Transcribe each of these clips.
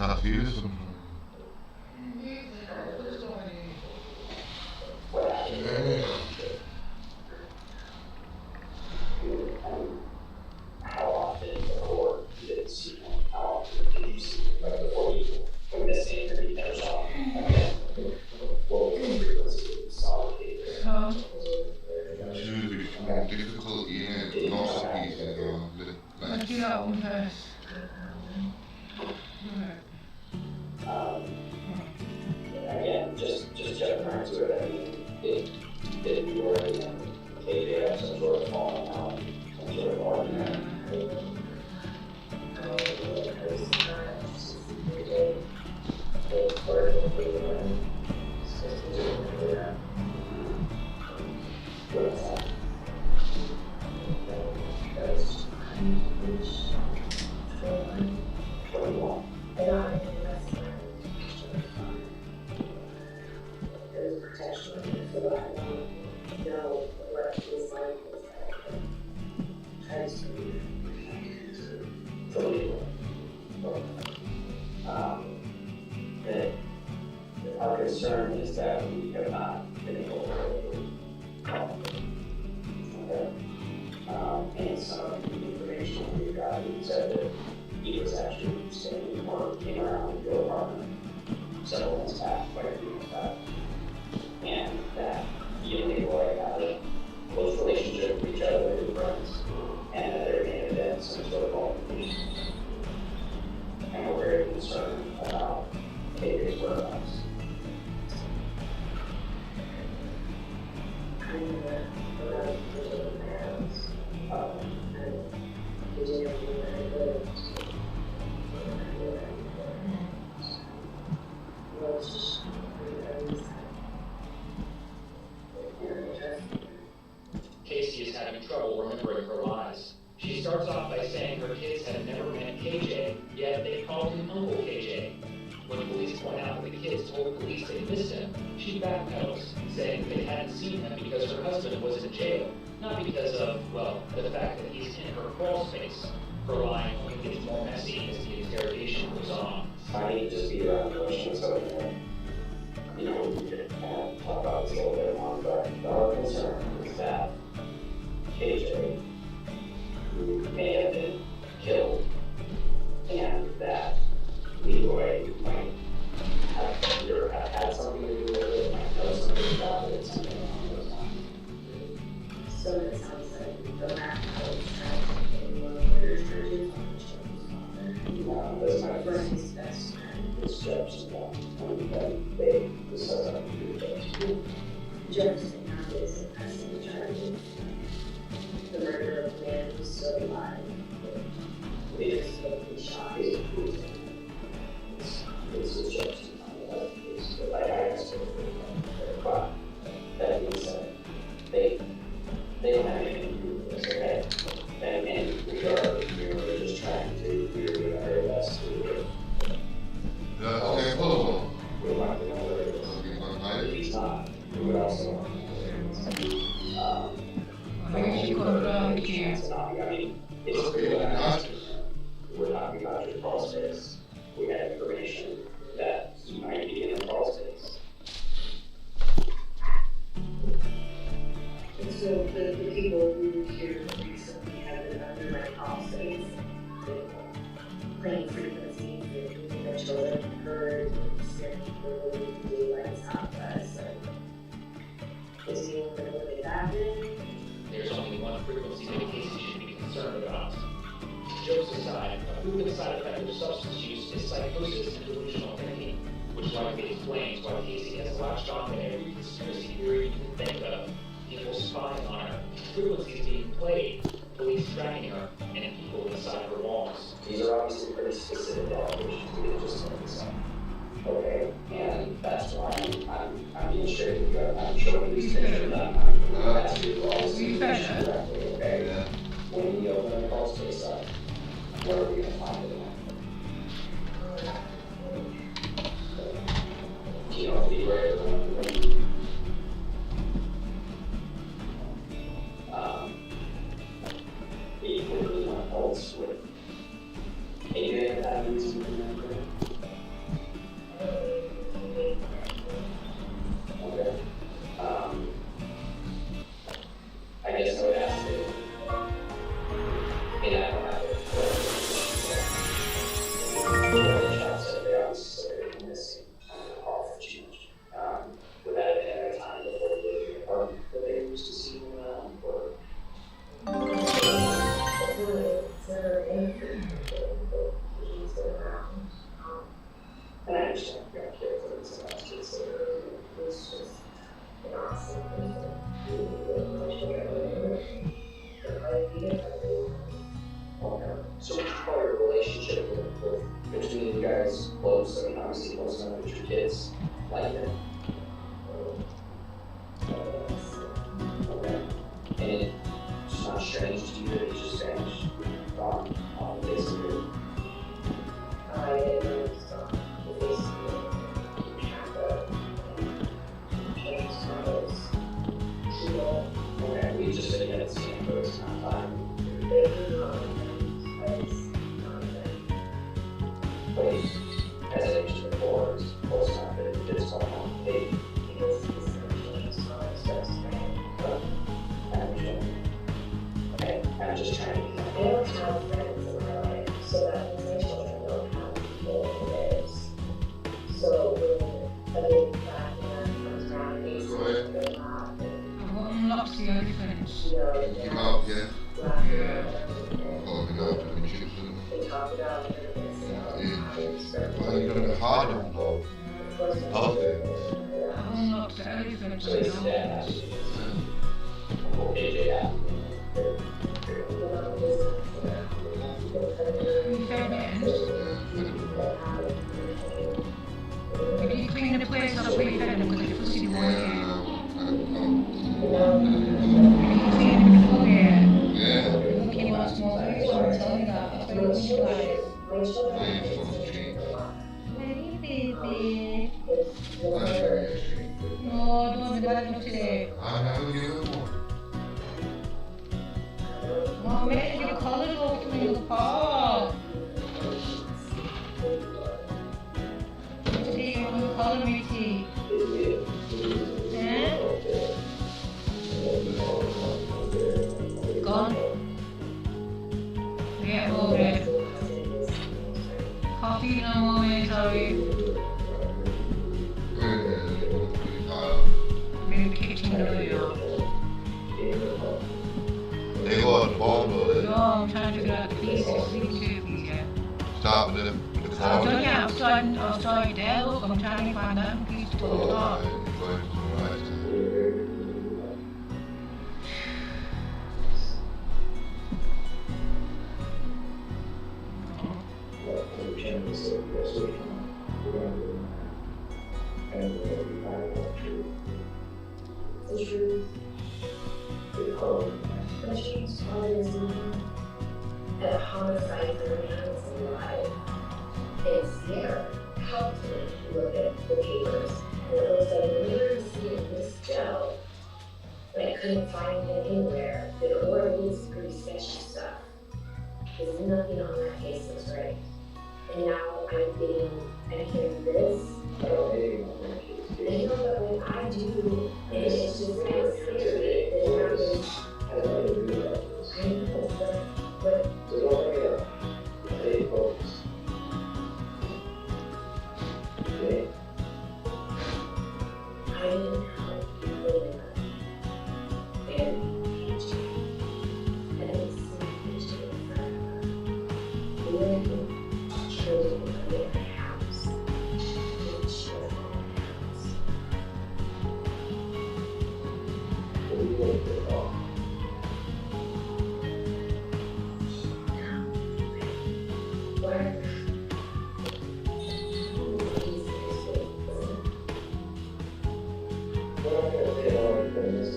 half years. And, yeah. How often before you didn't see him? How often did you see him? Like before you went missing or you never saw him again? What was the frequency that you saw him? Usually more difficult, yeah, not so easy though. Like, Again, just jumping right to it. I mean, did you already KJ have some sort of falling out, some sort of argument? Our concern is that we have not been able to and some of the information we got said that he was actually staying or came around your apartment several months back, quite a few months back, and that you and the boy had a close relationship with each other and friends, and that there may have been some sort of altercation. And we're very concerned about KJ's whereabouts. Casey is having trouble remembering her lies. She starts off by saying her kids had never met KJ, yet they called him Uncle KJ. When police point out that the kids told police they missed him, she backpedals, saying they hadn't seen him because her husband was in jail, not because of, well, the fact that he's in her crawl space. Her lying only gets more messy as the interrogation goes on. I need to just be around the question, so we could talk about this a little bit more, but our concern is that KJ may have been killed, and that Leroy might have either have had something to do with it, might know something about it, something along those lines. So it sounds like the map was trying to get one of the churches on the children's father. No, that's my friend. His best friend. It's Jefferson, they decided to do Jefferson. Jefferson County is pressing charges. The murder of a man who's still alive. They just totally shot. It's Jefferson County, like I asked but that being said, they don't have anything to do with this, okay? And we were just trying to do our very best to do it. okay, well, We want to know whether it's if he's not, we would also want to know whether it's it's clear that we're talking about your crawl space. We have information that he might be in the crawl space. And so the people who here recently have been under my call space, playing frequencies and the children heard and sending the daylight stop us. Is he able to know what happened? There's only one frequency that Casey should be concerned about. Jokes aside, a proven side effect of substance use is psychosis and delusional thinking, which likely explains why Casey has latched on to every conspiracy theory you can think of. People spying on her, frequencies being played, police tracking her, and people inside her walls. These are obviously pretty specific allegations. We didn't just make this up. Okay, and that's why I'm being straight with you. I'm showing these pictures. I'm asking you all to see the picture correctly, okay? yeah. When we open the crawl space up, where are we going to find it? You know, the area of the 41 volts with 8 amp batteries. guys close, I mean, obviously close enough that your kids like them? Okay. And it's not strange to you that he's just strange on the face of it? I didn't stop the face of it. Change smiles. People. Okay, we just said you hadn't seen him, but it's not time. They do not like But he, as I mentioned before, is close enough that it fits going on the date. because he's change smiles. That's right. I understand. Okay, I'm just trying to I don't have friends in my life, so that means my children don't have people in theirs. So when a big fat man comes around and he's they're not, I've got unlocked the elephants. you know, Keep up, yeah. Yeah. Oh, we got to be chips and they talk about it. well, you're gonna hide them though. Oh, I've unlocked the elephants. So his dad has to do Uncle AJ has You fed me in. If you clean the place up where you fed them, because the pussy won't get. If you clean it before, yeah. look, you want small place, I'm telling you that. That's what it looks like. Hey, baby. No, don't be bad today. I never give them one. Mom, make sure your colours all clean apart. Today you're going to colour me tea. Eh? Gone? Yeah, over it. Coffee no more, mate, sorry. Maybe kitchen earlier. They go at the bottom of it. No, I'm trying to figure out the pieces. Leave two pieces, yeah. Stop it in the I've corner. done it, I've started there, look, I'm trying to find that piece to put on top. The truth. The change bothers me. That homicide remains alive. It's there. Helped me look at the papers. And it looks like never seen this Joe. But I couldn't find him anywhere. The order was pretty sketchy stuff. There's nothing on that case that's right. And now I'm hearing this. You know, but when I do, it's just as scary. It happens. I know, but So don't bring it up. Stay focused. Okay? I didn't help you live very PG. And it's PG in front of her. Living children in their house. In children's house. What do you want to do? Work. We're not going to pay all of this.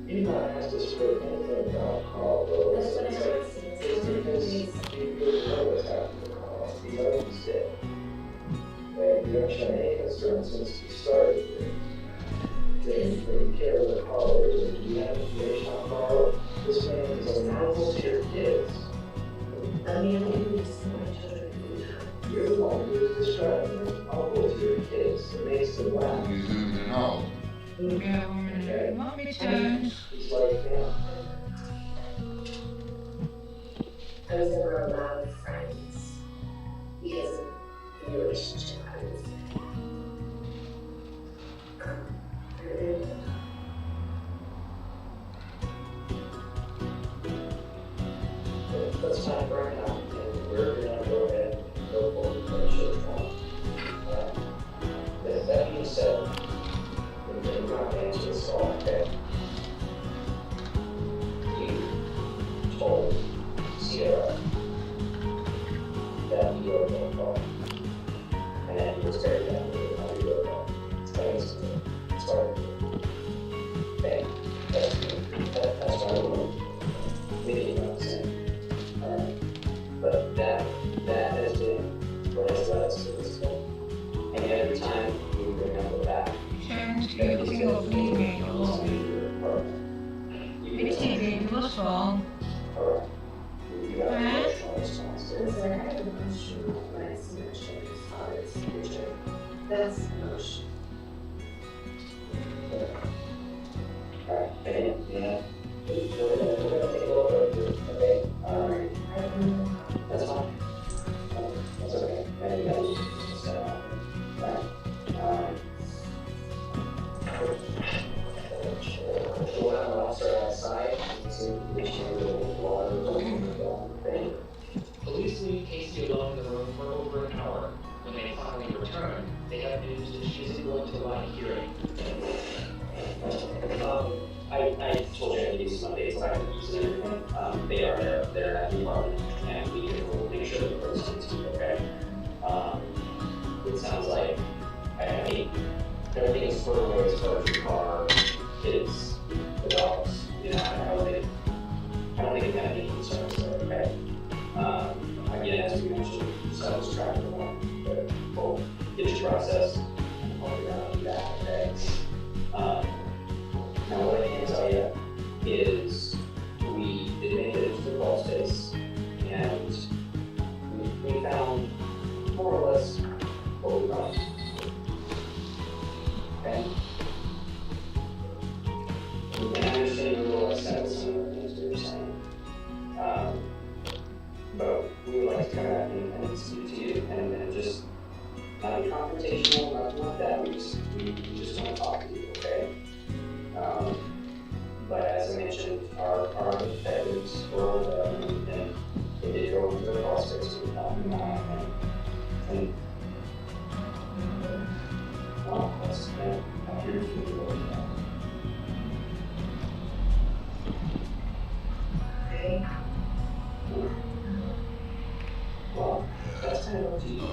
You're not has to spread anything about call, though. That's what I'm asking. It's because you really know what's happening to call. You know he's dead. And you haven't shown any concern since you started here. Didn't really care what the call is, or do you have information on call? This man is unhelpful to your kids. I mean, I do this to my children all the time. You're the one who is describing an uncle to your kids. It makes them laugh. You zooming in out. Yeah, 1 minute. Want me to? He's like them. I was never allowed friends because of the relationship I was in. Let's not burn out, and we're gonna go ahead and go forward with our short With that being said, we're not going to answer this all, okay? You told Sierra that you were going to call. was very definitely how we wrote that. It's hard. Okay, that's why we're thinking about the same. But that has been what has led us to this point. And every time we remember that, Thanks to you think of leaving your home. It's easy, it was wrong. Huh? Listen, I have an issue when I see my children's father's future. That's emotion. Alright, and we're gonna take a little bit, okay? That's fine. That's okay. And you guys just set up. Right? I'll start outside to make sure the water thing. Police leave Casey alone in the room for over an hour. When they finally return, they have news that she isn't going to lie hearing. I told you I could use some updates about the keys and everything. They are there. They're at the apartment, and we will make sure the person is okay. It sounds like I mean everything is squared away as far as your car, kids, the dogs. You know, I don't think you have any concerns there. Okay. Again, as we mentioned, settles track of one, but we'll get your process and we'll figure out that. Okay. Now, what I can tell you is we did make it into the crawl space, and we found more or less what we found. Okay? And I understand you're a little upset with some of the things we were saying. But we would like to come back and speak to you and just not be confrontational, nothing like that. We just want to talk to you, okay? But as I mentioned, our detectives were and they did go into the crawl space to help them out, and well, that's I'm here to do it. Okay. Well, that's kind of up to you.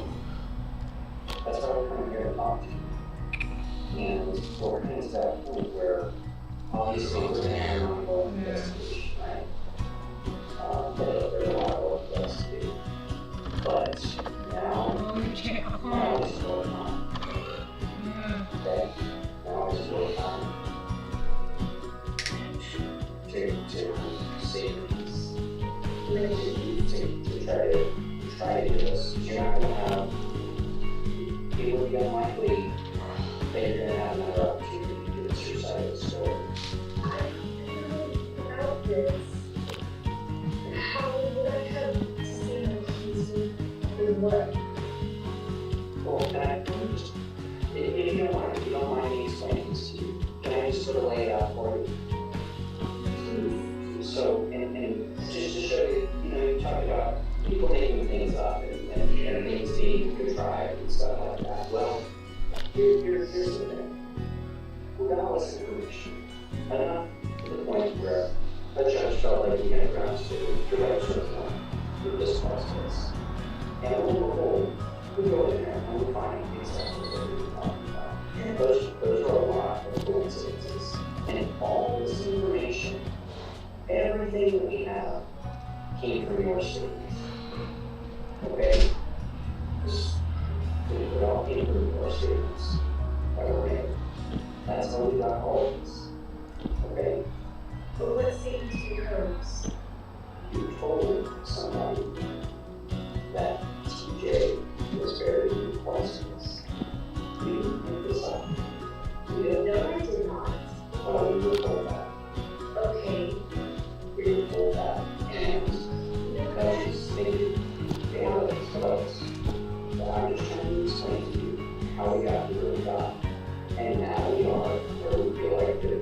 That's why we're coming here to talk to you. And we're getting to that point where obviously we're going to have an ongoing investigation, right? There's a lot of work for us to do. But now is your time. Okay? Now is your time to save your peace. To try to do this. You're not going to have, it would be unlikely that you're going to have another opportunity to do this your side of the story. I don't know about this. How would I have to say my keys in what? Well, can I just, if you don't mind me explaining this to you, can I just sort of lay it out for you? So, and just to show you, you talked about people making things up and things being contrived and stuff like that. Well, here's the thing. We're going to listen to permission enough to the point where a judge felt like he had grounds to direct through this process. And we go in there and we find exactly what we were talking about. And those are a lot of coincidences. And all this information, everything that we have, came from your statement. Okay? It all came from your statements that were made. That's how we got all of this. Okay? But what statement to yours? You told somebody that TJ was buried in Parsons. You didn't make this up. You didn't. No, I did not. Well, you were told that. Okay. We were told that. And because you stated realities to us, but I'm just trying to explain to you how we got to where we got. And now we are where we feel like that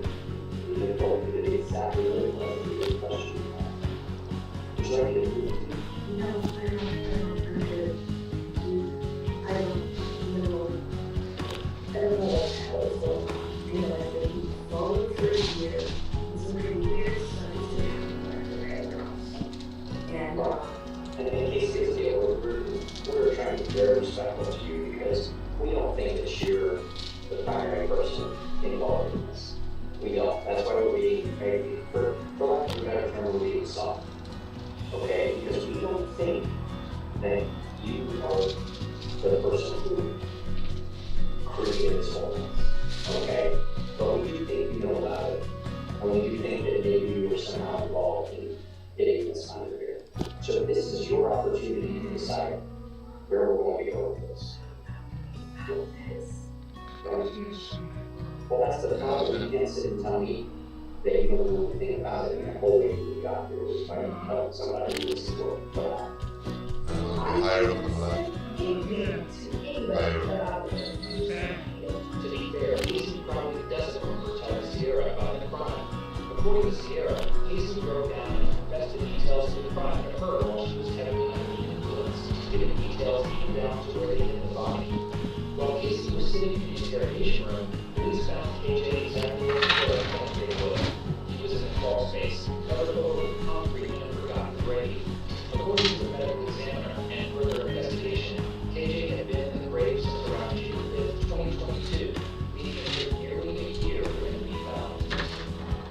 we can go through exactly what it was we did question that. Would you like me to do it? No, I don't know. I don't know what the hell is going on. I know I've been following for a year. Some pretty weird stuff is going on. And And in case it's a deal, we're trying to be very respectful to you because because we don't think that you're the primary person involved in this. We don't. That's why we're reading, for lack of a better term, we're reading soft. Okay? Because we don't think that you are the person who created this whole mess. Okay? But we do think you know about it. And we do think that maybe you were somehow involved in getting this under here. So this is your opportunity to decide where we're going to go with this. Well, that's the problem. You can't sit and tell me that you don't know anything about it, and the whole way we got here was by telling somebody who was supposed to Higher up in the line. Higher up. To be fair, Casey probably doesn't remember telling Sierra about the crime. According to Sierra, Casey broke down and confessed the details of the crime to her while she was heavily under the influence, giving details even down to where they hid the body. While Casey was sitting in the interrogation room, police found KJ exactly where he was. He was in a crawl space, covered over with concrete and a forgotten grave. According to the medical examiner and further investigation, KJ had been in the grave since around June 5th, 2022, meaning it took nearly a year for him to be found.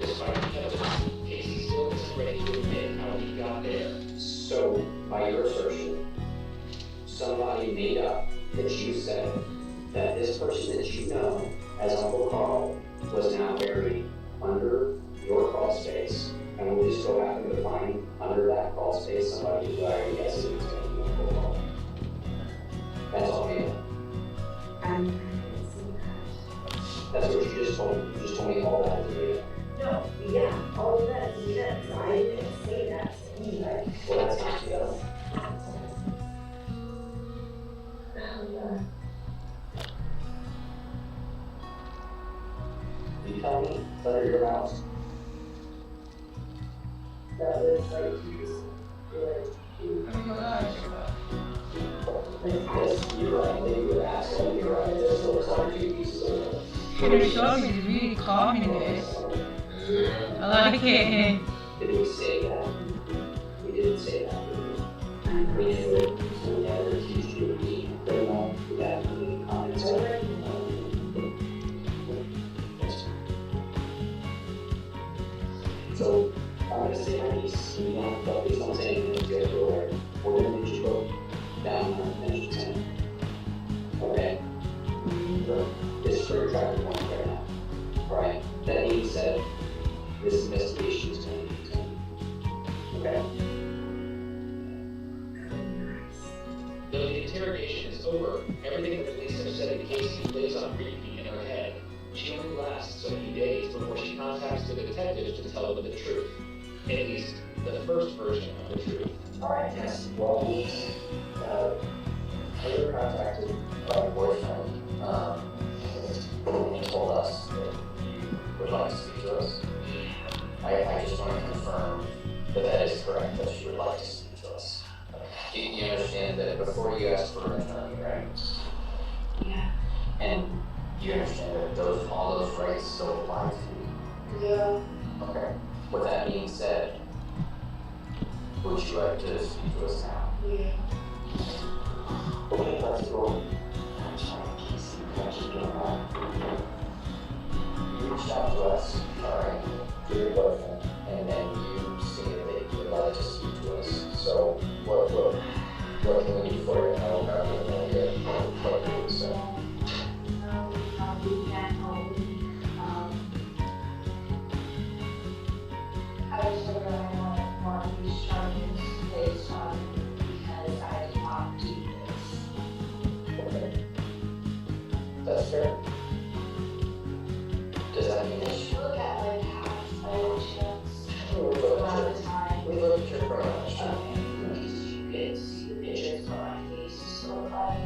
Despite the evidence, Casey still isn't ready to admit how he got there. So, by your assertion, somebody made up that you said that this person that you know as Uncle Carl was now buried under your crawl space, and we just so happen to find under that crawl space somebody who I guess is going to be Uncle Carl. That's all made up. That's what you just told me. You just told me all that is made up. No, yeah, all of that is evidence. I didn't say that to anybody. Well, that's not made up. You tell me, it's under your house. That was like, Yes, you're right. Maybe you're asking. You're right. This looks like two pieces of wood. Her dog is really calm in this. Yeah. I like it. Did we say that? We didn't say that. We never accused you of being a criminal. We had any comments on it. So, I'm going to say my piece. You don't, please don't say anything. You guys go there. We're going to just go down and finish the 10. Okay? This is for your traffic point right now. Right? That being said, this investigation is going to continue. Okay? Though the interrogation is over, everything the police have said to Casey lives on repeat in her head. She only lasts a few days before she contacts the detectives to tell them the truth. At least, the first version of the truth. Alright, yes. Well, we were contacted by your boyfriend, and he told us that you would like to speak to us. I just want to confirm that that is correct, that you would like to speak to us. Do you understand that before you asked for an attorney, right? yeah. And you understand that all those rights still apply to you? Yeah. Okay. With that being said, would you like to speak to us now? Yeah. Okay, let's go. I'm sorry, Casey, I keep doing that. You reached out to us, alright, through your boyfriend, and then you stated that you would like to speak to us. So, what can we do for you? I'll have no idea what to do, so. We can't hold. I just don't want these charges based on because I did not do this. Okay. That's fair. Does that mean that If you look at my past, I had a chance we a looked lot at of time. we looked at your criminal history? You get to see the pictures, but my face is still like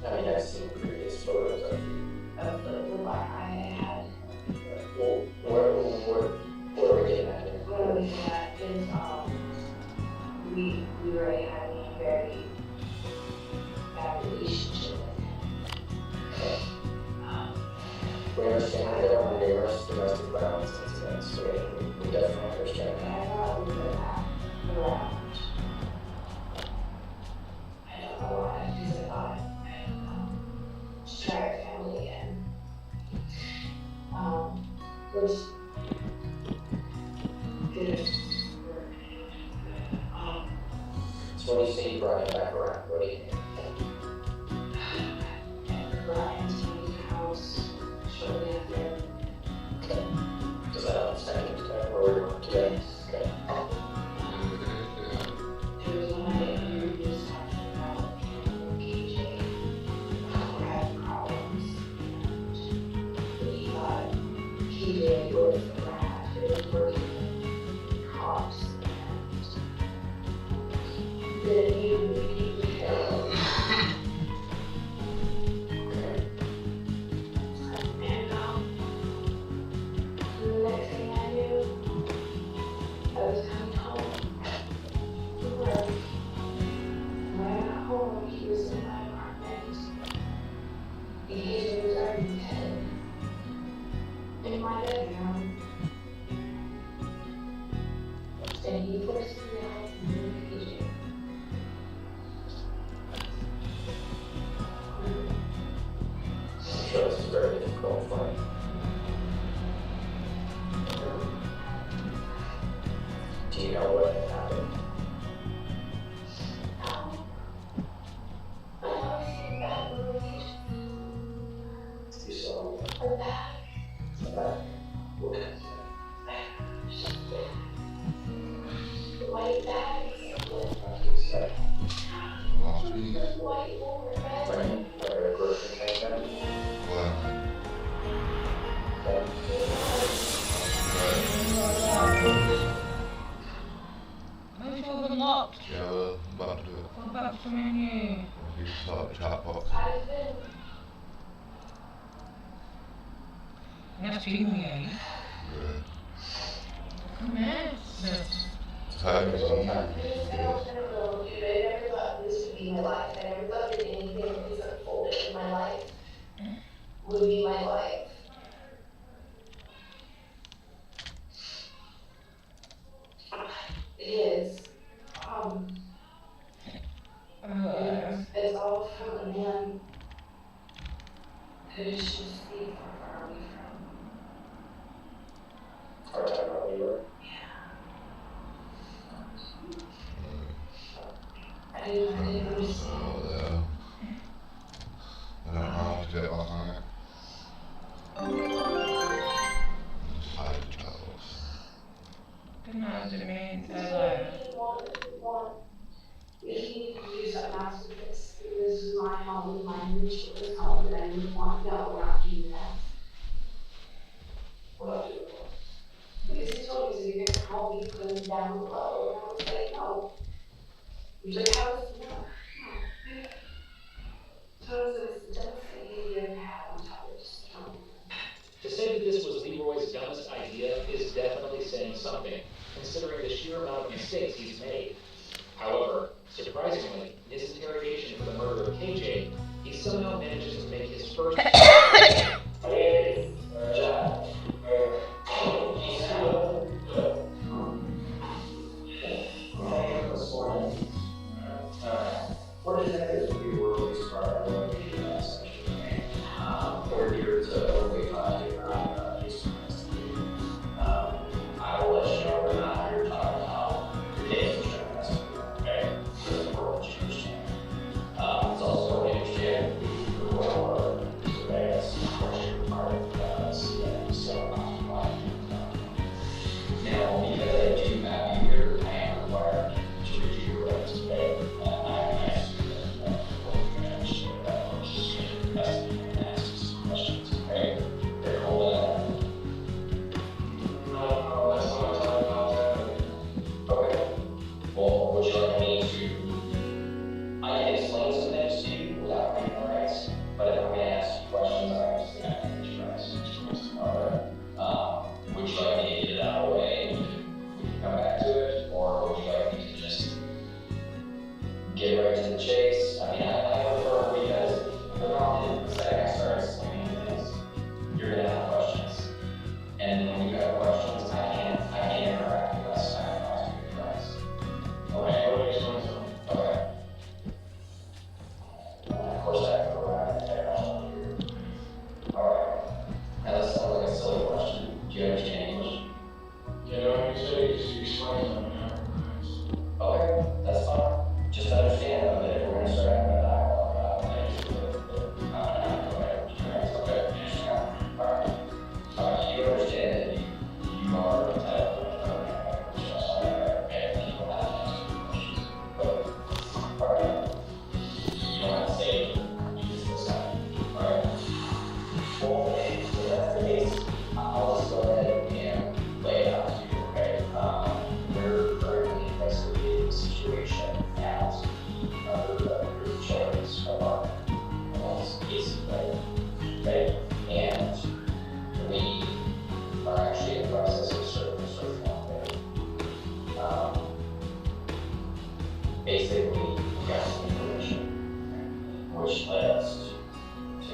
I mean, I've seen previous photos of you. of the black eye I had. Well, what are we getting at here? What I'm looking at is, we were having a very bad relationship with him. We understand that there are numerous domestic violence incidents, so we definitely understand And that. I thought we were around. I don't know why, because I thought, first. So when you say you brought him back around, what do you think? Brian came to the house shortly after. Okay. Does that help second where we were today? Okay. There was one day we were just talking about KJ. We're having problems. And he thought KJ was the rat who was working with cops. And then he would help. And the next thing I knew, I was coming home from work. When I got home, he was in my apartment. And he was already dead. In my bedroom. And he forced me out and moved KJ. I'm sure this is very difficult for you. Do you know what had happened? You saw A bag. the back. What kind of White bags with thing? Last week. white overhead. Like a grocery type thing? Black. Okay. Those all unlocked. Yeah, well, I'm about to do it. What about for menu? You start the chat box. I've been That's TV. Yeah. Come here. Time is on. I never thought this would be my life. I never thought that anything that was unfolded in my life would be my life. It is. It's all from a man who should just be far away from. Our time out we were. I didn't understand. Oh, yeah. I don't know how to do it last night. Just hide the chat box. Don't know what it means. He needed to do something else with this. This is my home, my niche, this home that I didn't want. No, we're not doing that. We're not doing it. Because he told me, so you're gonna help me put him down below. And I was like, no. He's like, how is it? No. So it was the dumbest thing he ever had on top of just To say that this was Leroy's dumbest idea is definitely saying something, considering the sheer amount of mistakes he's made. However, surprisingly, in his interrogation for the murder of KJ, he somehow manages to make his first What exactly is we were released by our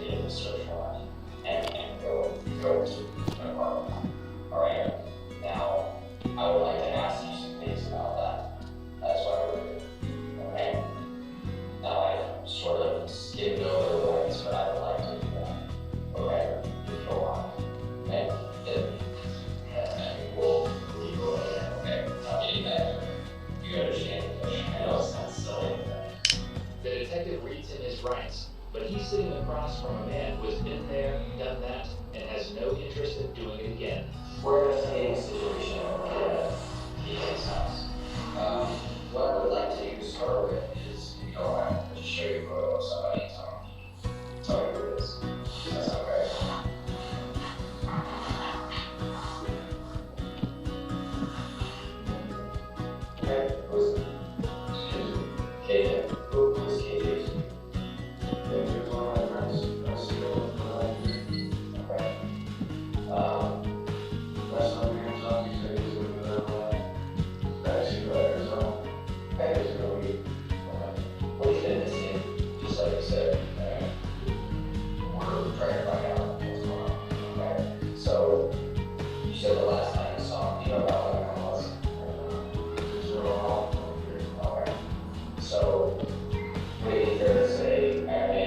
activity of the search warrant and go to an apartment. Alright, now I would like to ask you some things about that. That's why we're here. Okay? Now I've sort of skimmed over the rights, but I would like to do that. Okay? If you want. Okay? We'll keep going. Okay? Not getting back. You understand? I know it's not silly. The detective reads him his rights, but he's sitting across from a man who has been there, done that, and has no interest in doing it again. We're investigating a situation at PJ's house. What I would like to start with is, if you don't mind, just show you a photo of somebody and tell me who it is. That's okay. Okay, who's it? KJ. Who's KJ? KJ's one of my friends. That's okay. Last time we had talked, you said he was living with backseat riders on. I guess we're going to be. Well, he's been missing, just like you said. We're trying to find out what's going on. Okay. So, you said the last time you saw him, you know about what it was? Okay. So, maybe there's I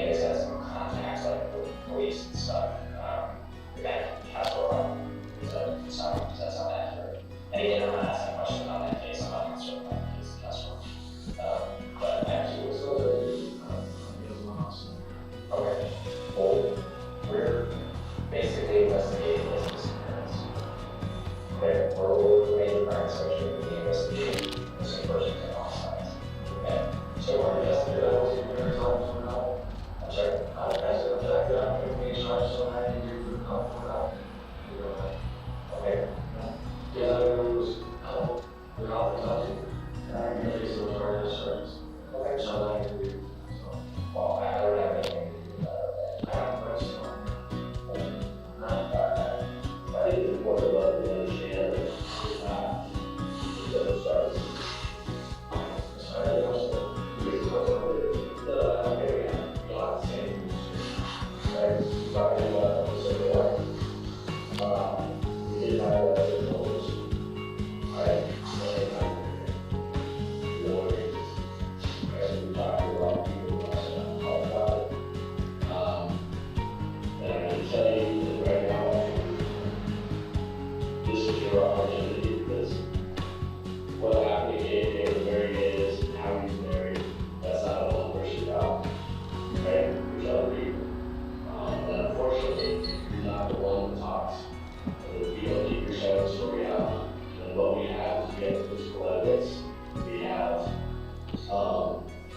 guess has some contacts like with police and stuff. The guy from Castle Rock. Does that sound accurate? And again, I'm not asking questions about that case. I'm not concerned about the case in Castle Rock. But actually, what's the other? Okay. Well, we're basically investigating this disappearance. Okay. We're making crime section. We're investigating missing persons and homicides. Okay. So we're investigating the results from now. I'm sorry. I said that information I still had to do for the conflict. Okay. Yeah, it was the conflict. And the case was already served. Okay. So I can do. Well, I don't have anything to do with that. I have a question. I think it's important to understand that it's not the other side.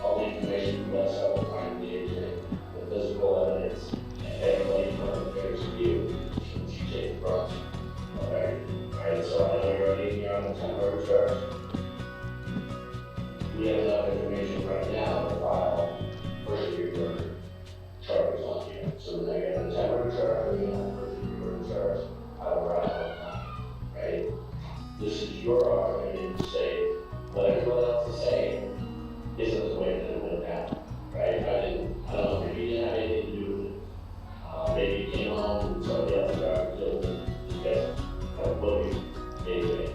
All the information from us up behind the agent, the physical evidence, and everybody from the face of you since you take the brush. Okay? Alright, so I know you're already here on the temporary charge. We have enough information right now to file first-degree murder charges on you. So then I get the temporary charge, we have first-degree murder charge, however I have time. Right? This is your opportunity to say what everyone else is saying isn't the way that it went down, right? I don't know if you didn't have anything to do with it. Maybe you came home and somebody else got killed and you guys kind of bullied anyway.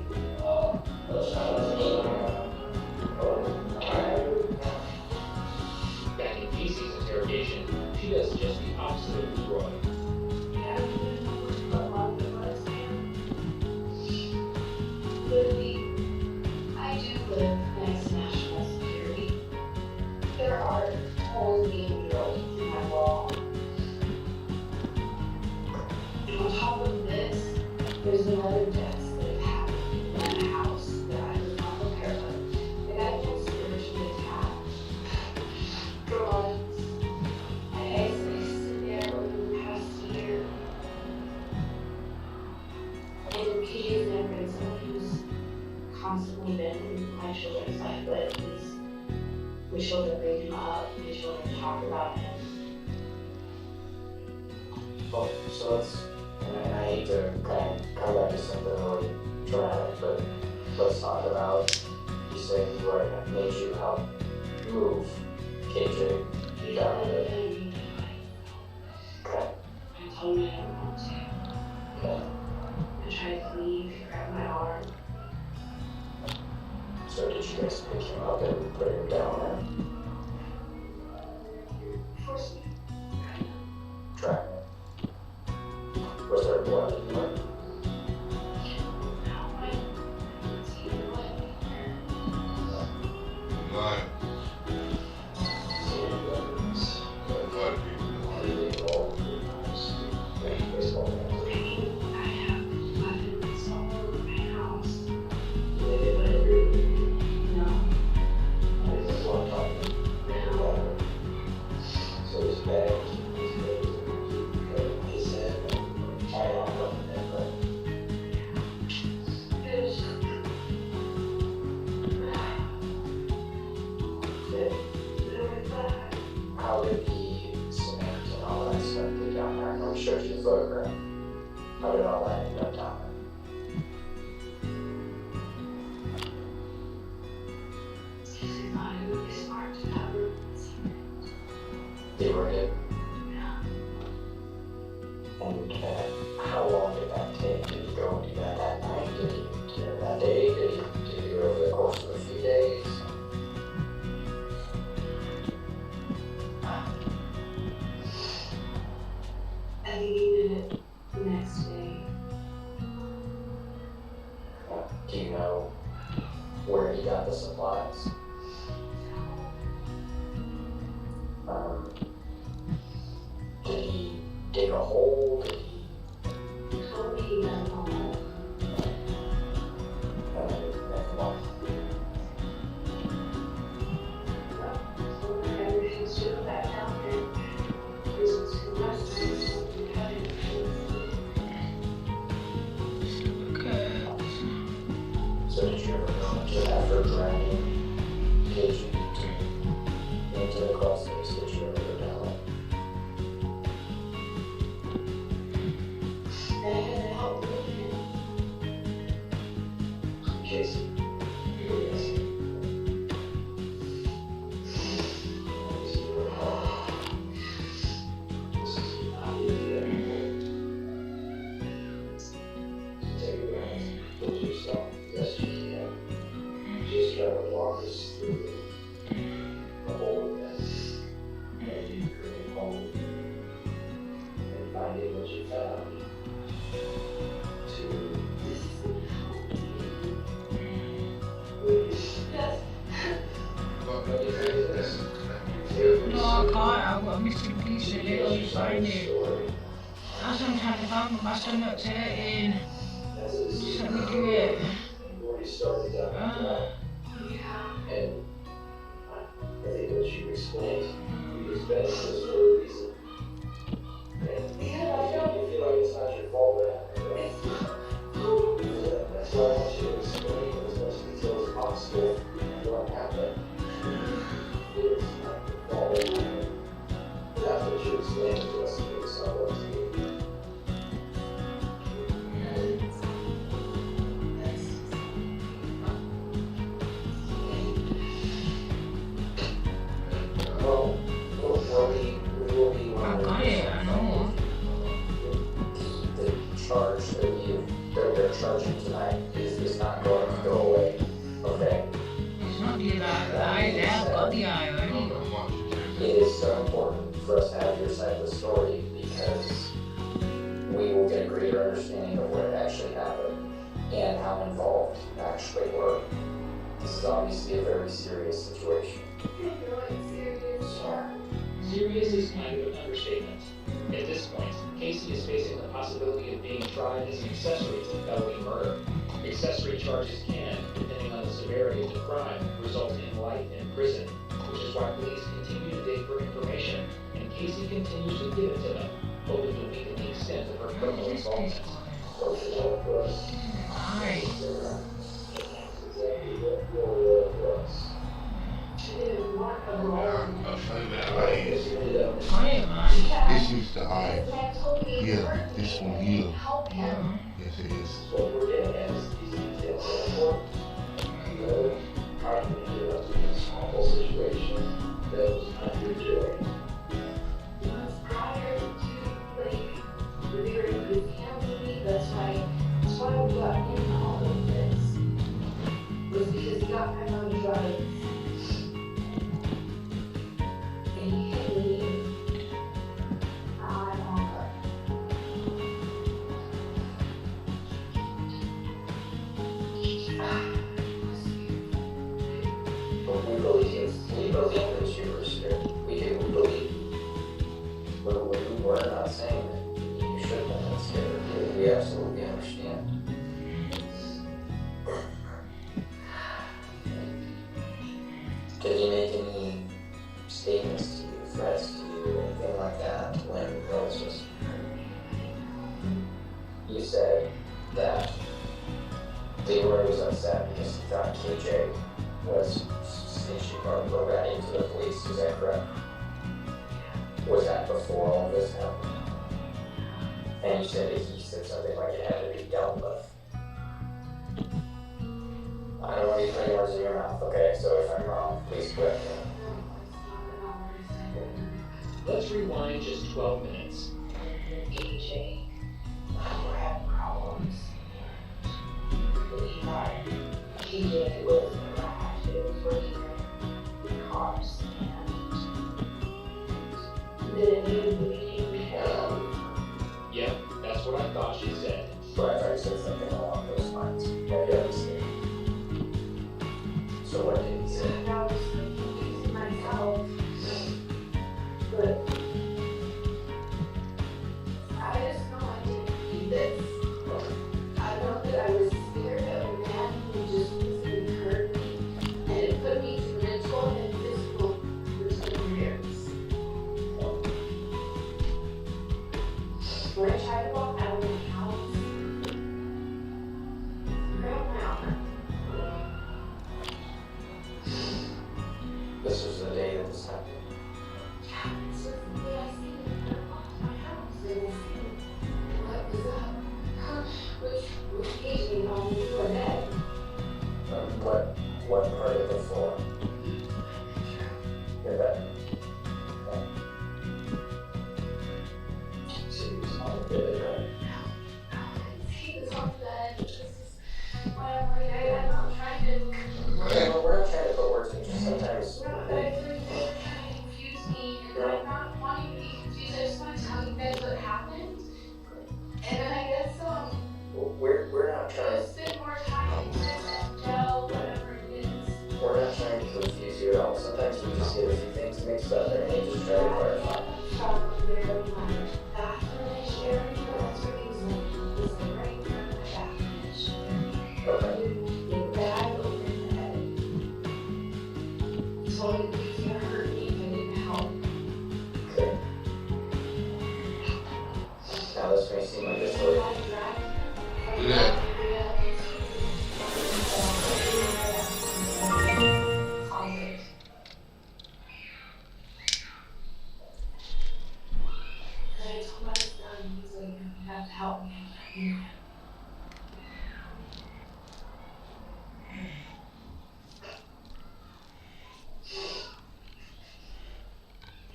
That's not what's going on. Back in Casey's interrogation, she does just the opposite of Leroy. Yeah, what month it was, literally, I do live next to national security. There are holes being drilled through my wall. And on top of this, there's been other deaths that have happened in the house that I was not prepared of. Like I feel spiritually attacked for months. I sit there over the past year. And he has never been someone who's constantly been in my children's life, but my children bring him up, my children talk about him. Well, so and I hate to kind of come back to something really dramatic, but let's talk about, you said you were made you help move KJ down the told me I didn't want to. I tried to leave, he grabbed my arm. So did you guys pick him up and put him down there? Forced me. Track. Was there blood anywhere? Lie. How did the cement and all that stuff get down there? I know we showed you the photograph. How did all that end up down there? They were hit. And how long did that take? Did you go and do that night? Did you do it that day? Did you do it over the course of a few days? I think he did it the next day. Do you know where he got the supplies? Did he dig a hole? Did he? He told me he done all that. Well, So I refused to go back down there. Reasons too much to cut it. so did you ever go into after dragging Casey into the cross space? Did you ever go down there? And I had to help with him. Casey. Yes. This is not easy anymore. Take a breath. Pull yourself. Yes, you can. Just try to walk us through the whole event. And you bring home and finding what you found. To Yes. No, I can't. I've got a missing piece of it. I'll just find it. That's what I'm trying to find. My son not in. Just let me do it. Already started down the track. Yeah. And I think what you explained, you explained this for a reason. And Yeah, I know. you feel like it's not your fault that happened, right? That's why I want you to explain in as much detail as possible what happened. It's not your fault that happened. That's what you explained to us, and it's not up to you. Well, don't worry, we will be I got it. I know. the charge that they're charging tonight is not going to go away. Okay? It's not the eye. There, I've got the eye No, already. don't watch it. It is so important for us to have your side of the story because we will get a greater understanding of what actually happened and how involved you actually were. This is obviously a very serious situation. Serious is kind of an understatement. At this point, Casey is facing the possibility of being tried as an accessory to felony murder. Accessory charges can, depending on the severity of the crime, result in life in prison, which is why police continue to dig for information, and Casey continues to give it to them, hoping to weaken the extent of her Where criminal is this involvement. piece going? So it's all for us. Eye. Exactly what your role was. I'll show you that eye is. Got it, man. This is the eye. Here, this one here. Yeah. Yes, it is. What we're getting at is these details are important. You know, how can we get up to this awful situation that was not your doing? Prior to leaving, we're not saying that you should have been scared. We absolutely understand. Did he make any statements to you, threats to you, anything like that when Rose was You said that Leroy was upset because he thought KJ was snitching or ratting to the police, is that correct? Was that before all of this happened? And you said that he said something like it had to be dealt with. I don't want you putting words in your mouth, okay? So if I'm wrong, please correct me. Let's rewind just 12 minutes. KJ, we're having problems. KJ was in the garage, it was working with cars, and then it became hell. Yep, that's what I thought she said. But I thought you said something along those lines. Maybe I was mistaken. So what did he say? I was confusing myself, but I just know I didn't need this. I know that I was scared of a man who just physically hurt me, and it put me through mental and physical for 10 years. When I tried to walk out of the house, Grandma, This was the day that this happened. this was the day I seen her walk to my house, and I seen what was up, which gave me on the floor bed. What part of the floor? Your bed. Okay. So he was on the bed, right? He was on the bed, this is whatever, I'm not trying to. Well, we're not trying to put words in, just sometimes. No, but everything kind of confused me, and I'm not wanting to be confused, I just want to tell you guys what happened. And then I guess, We're not trying I'll spend more time and tell whatever it is. we're not trying to confuse you at all. Sometimes we just get a few things mixed up and we just try to clarify. Okay. Okay. Now this may seem like a silly. Yeah. Help me.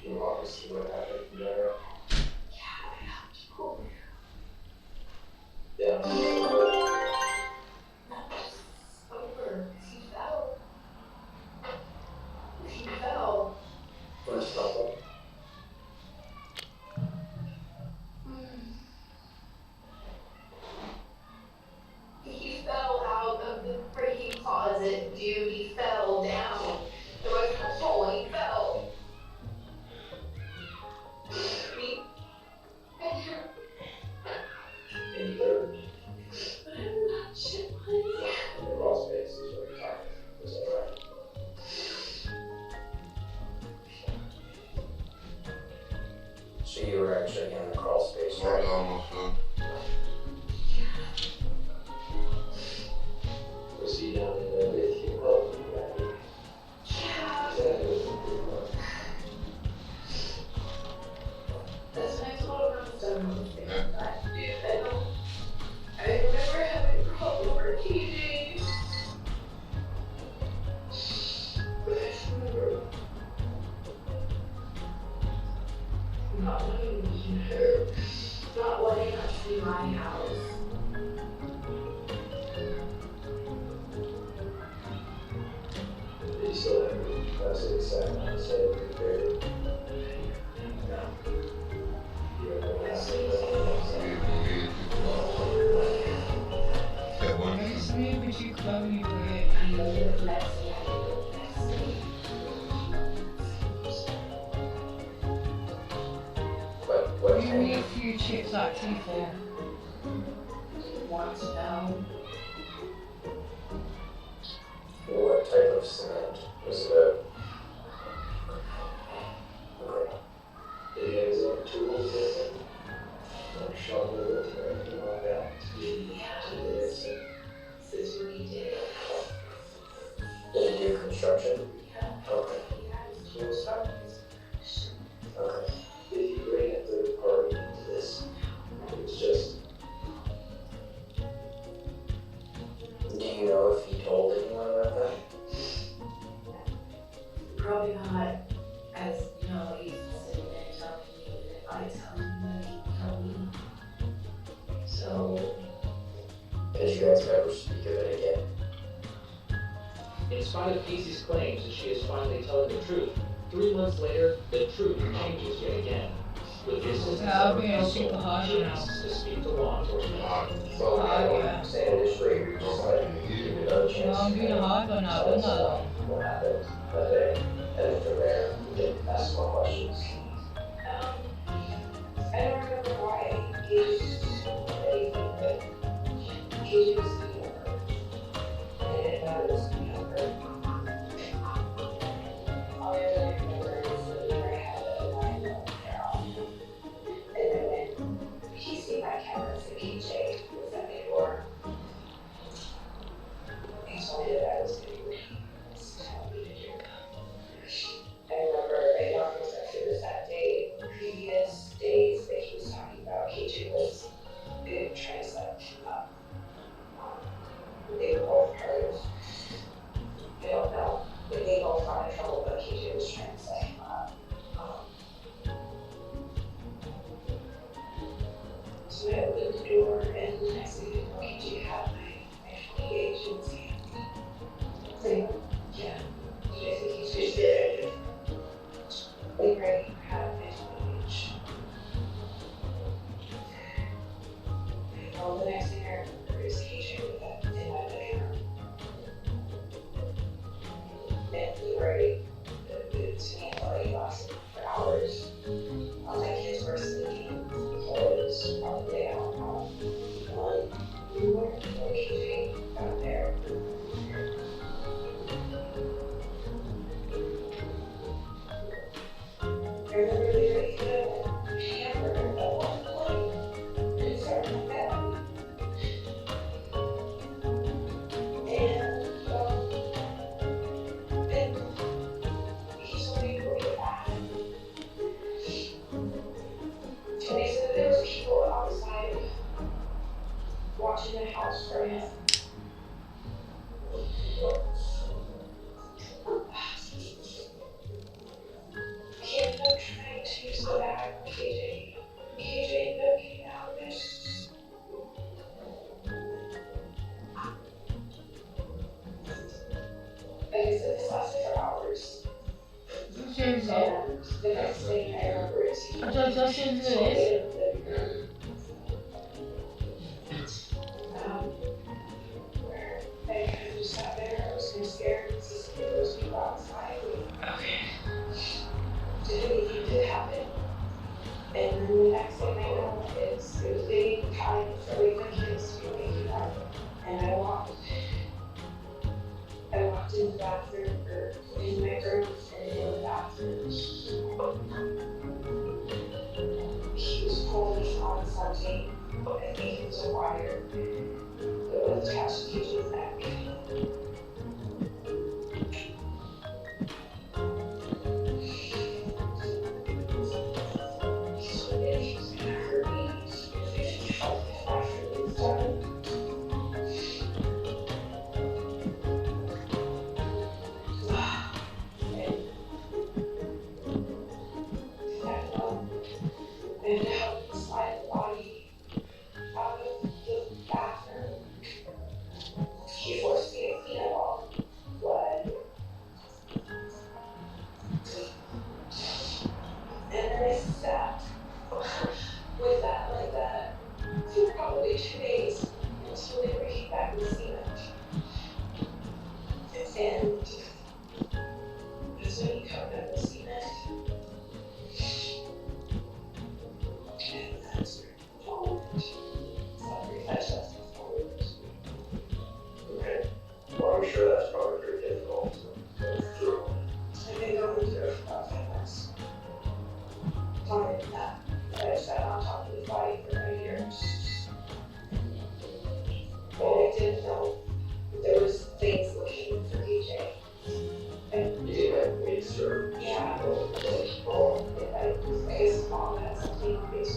You want to see what happened there? Yeah. He fell. First couple. He fell out of the freaking closet, dude. He fell down. There was no hole. He fell. And you were But I'm not sure what. in the crawl space is what you're talking about. Is that right? So you were actually in the crawl space, Right, right? almost done. Was he down in there with you? Oh, Yeah. That's when I told him I was done with it. But, dude, I remember having a problem over TJ. But I just remember not wanting to be her, not wanting her to be my house. Did you still have that's what it said when it said you buried? No. You were the last thing that That one. It's me, but you close me with. I know you're messy, I know you're messy. But What Give me a few chips like T4. Want to know? What type of cement was it? Okay. Did he have his own tools with him? Like shovel or anything like that? Yeah, this is what he did. Did he do construction? Yeah. Okay. He had his tools from his Okay. Did he bring a third party into this? It was just. Do you know if he told anyone about that? Probably not, as you know, he's sitting there telling me that if I tell him that he will tell me. So, Did you guys ever speak of it again? In spite of Casey's claims that she is finally telling the truth, 3 months later, the truth changes yet again. With the assistance Yeah, of her being counsel, super hard she now. asks to speak to law enforcement. So, Yeah. saying initially, we just like, give it another chance. Well, I'm being hard one now, isn't I? What happened that day? And from there, we did ask more questions. I don't remember why he was anything, but he was the owner. I didn't know it was the owner. All I really remember is that I had a 9-year-old girl. And then when he seen my cameras and KJ was at my door, he told me that I was going to be I remember I almost after this that day, previous days that he was talking about, KJ was trying to set him up. They were both part of, I don't know, but they both got in trouble, but KJ was trying to set him up. So I opened the door, and the next thing you know, KJ had my 28 agent's hand. So, yeah, I think he's just there. We already had my 28. Well, the next thing I remember is KJ with that in my bedroom. And we already, to me, already lasted for hours. My kids were sleeping, so it was probably, I don't know, 1 before KJ got there. I remember they were eating a hamburger at one point, and started with that. And he told me to go get that. And they said that there was people outside watching the house for him. He ended up trying to use the bag on KJ. KJ ended up getting out of it. Like I said, this lasted for hours. Jigsaw. And the next thing I remember is he I thought that's in this. where I kind of just sat there. I was kind of scared to see those people outside. Okay. Did anything did happen? And then the next thing I know is it was getting time for like my kids to be waking up. And I walked in the bathroom or in my room and in the bathroom. He was pulling on something. I think it was a wire that was attached to his neck. So then he was gonna hurt me if I was done. And helped slide the body out of the bathroom. He forced me to clean up all the blood. And then I sat with that like that for probably 2 days until they were heat back in the cement. And that's when he covered up the cement.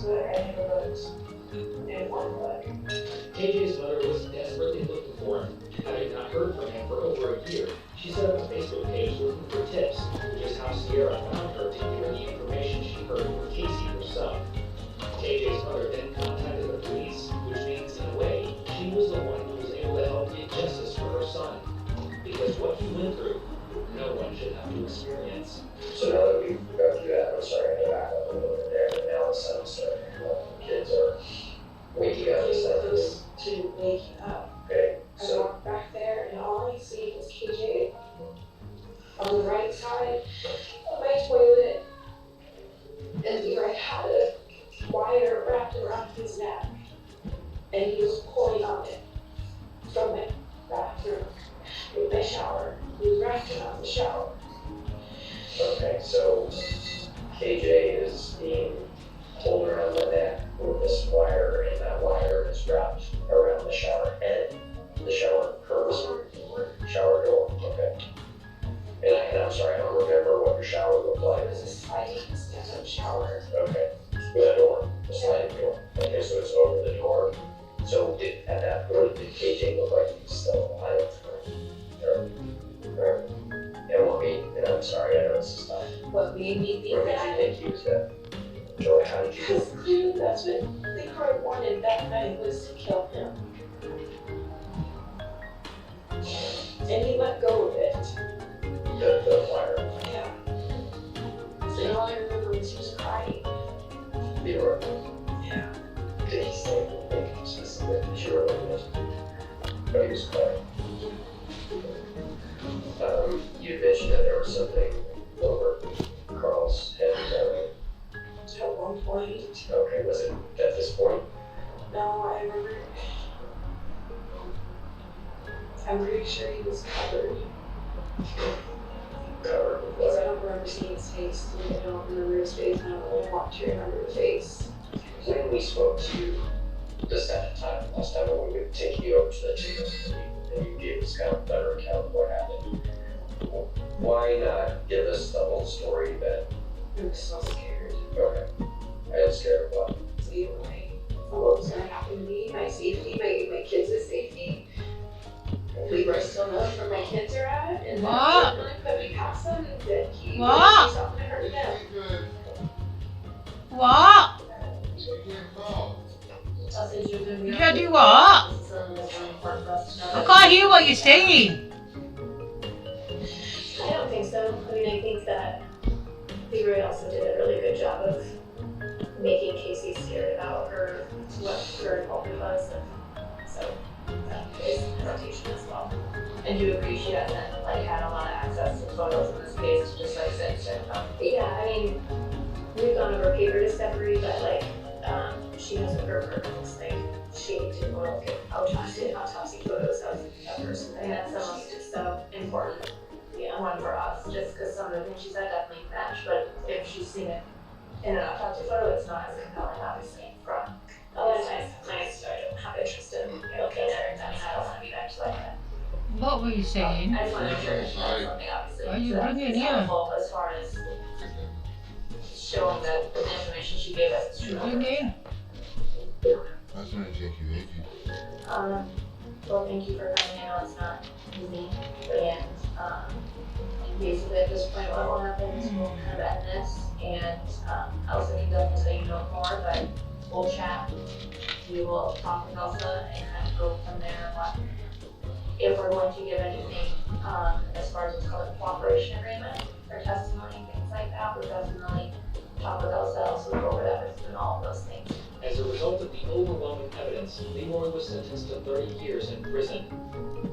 book, I never looked in one book. KJ's mother was desperately looking for him. Having not heard from him for over a year, she set up a Facebook page looking for tips, which is how Sierra found her to give her the information she heard from Casey herself. KJ's mother then contacted the police, which means, in a way, she was the one who was able to help get justice for her son. Because what he went through, no one should have to experience. So now that we've gone through that, I'm sorry to back up a little bit there, but now it sounds like the kids are waking up and stuff. Close to waking up. Okay, I so walked back there and all I see was KJ on the right side of my toilet. And he had a wire wrapped around his neck. And he was pulling on it from my bathroom with my shower. He was wrapped around the shower. okay, so KJ is being pulled around the neck with this wire, and that wire is wrapped around the shower head, the shower curve, shower door. Okay. And I'm sorry, I don't remember what your shower looked like. It was a sliding stand-up shower. Okay, with a door, a sliding door. Okay, so it's over the door. So at that point, did KJ look like he was still alive? Or, and what made, and I'm sorry, I know this is not. What made me think What made you that? think he was dead? Joy, how did you Because clearly that's what the court wanted that night, was to kill him. And he let go of it. the wire? Yeah. So all I remember was he was crying. You were, Yeah. did he say anything specific that you were looking at? But he was crying. You mentioned that there was something over Carl's head, is that right? At one point, Okay, was it at this point? no, I remember. I'm pretty sure he was covered. Covered with Because I what? don't remember seeing his face. I don't remember his face. I don't really want to remember the face. When we spoke to you this time, last time when we would take you over to the treatment and you gave us kind of a better account of what happened, why not give us the whole story then? I was so scared. Okay. I was scared of what? So either way, what was going to happen to me, my safety, my kids' safety. We were still knowing where my kids are at, and What? that really put me past them, and that he What? would do something to hurt them. What? You gotta do what? I can't hear what you're saying. I don't think so. I mean, I think that Leroy also did a really good job of making Casey scared about her, what her involvement was, and so that is an adaptation as well. And you agree she hasn't had a lot of access to photos in this case, just like since Yeah, I mean, we've gone over paper discovery, but she knows what her partner looks like. She didn't want to look at autopsy photos of a person. and that's the most just so important. Yeah. one for us, just because some of the things she said definitely match, but if she's seen it in an autopsy photo, it's not as compelling, obviously, from. Oh, that's nice. I don't have interest in looking at it. I mean, I don't want to be back to like that. What were you saying? I just want to make sure that she knows something, obviously. Are you so that's bringing it in? helpful as far as showing that the information she gave us is true. Bring it in. That's gonna take you ages. Well, thank you for coming. I know it's not easy, and basically at this point, what will happen is we'll kind of end this, and Elsa can definitely say you know more, but we'll chat. We will talk with Elsa and kind of go from there. What if we're going to give anything as far as what's called a cooperation agreement or testimony, things like that, we'll definitely talk with Elsa. Elsa will go over that with you and all of those things. As a result of the overwhelming evidence, Leroy was sentenced to 30 years in prison.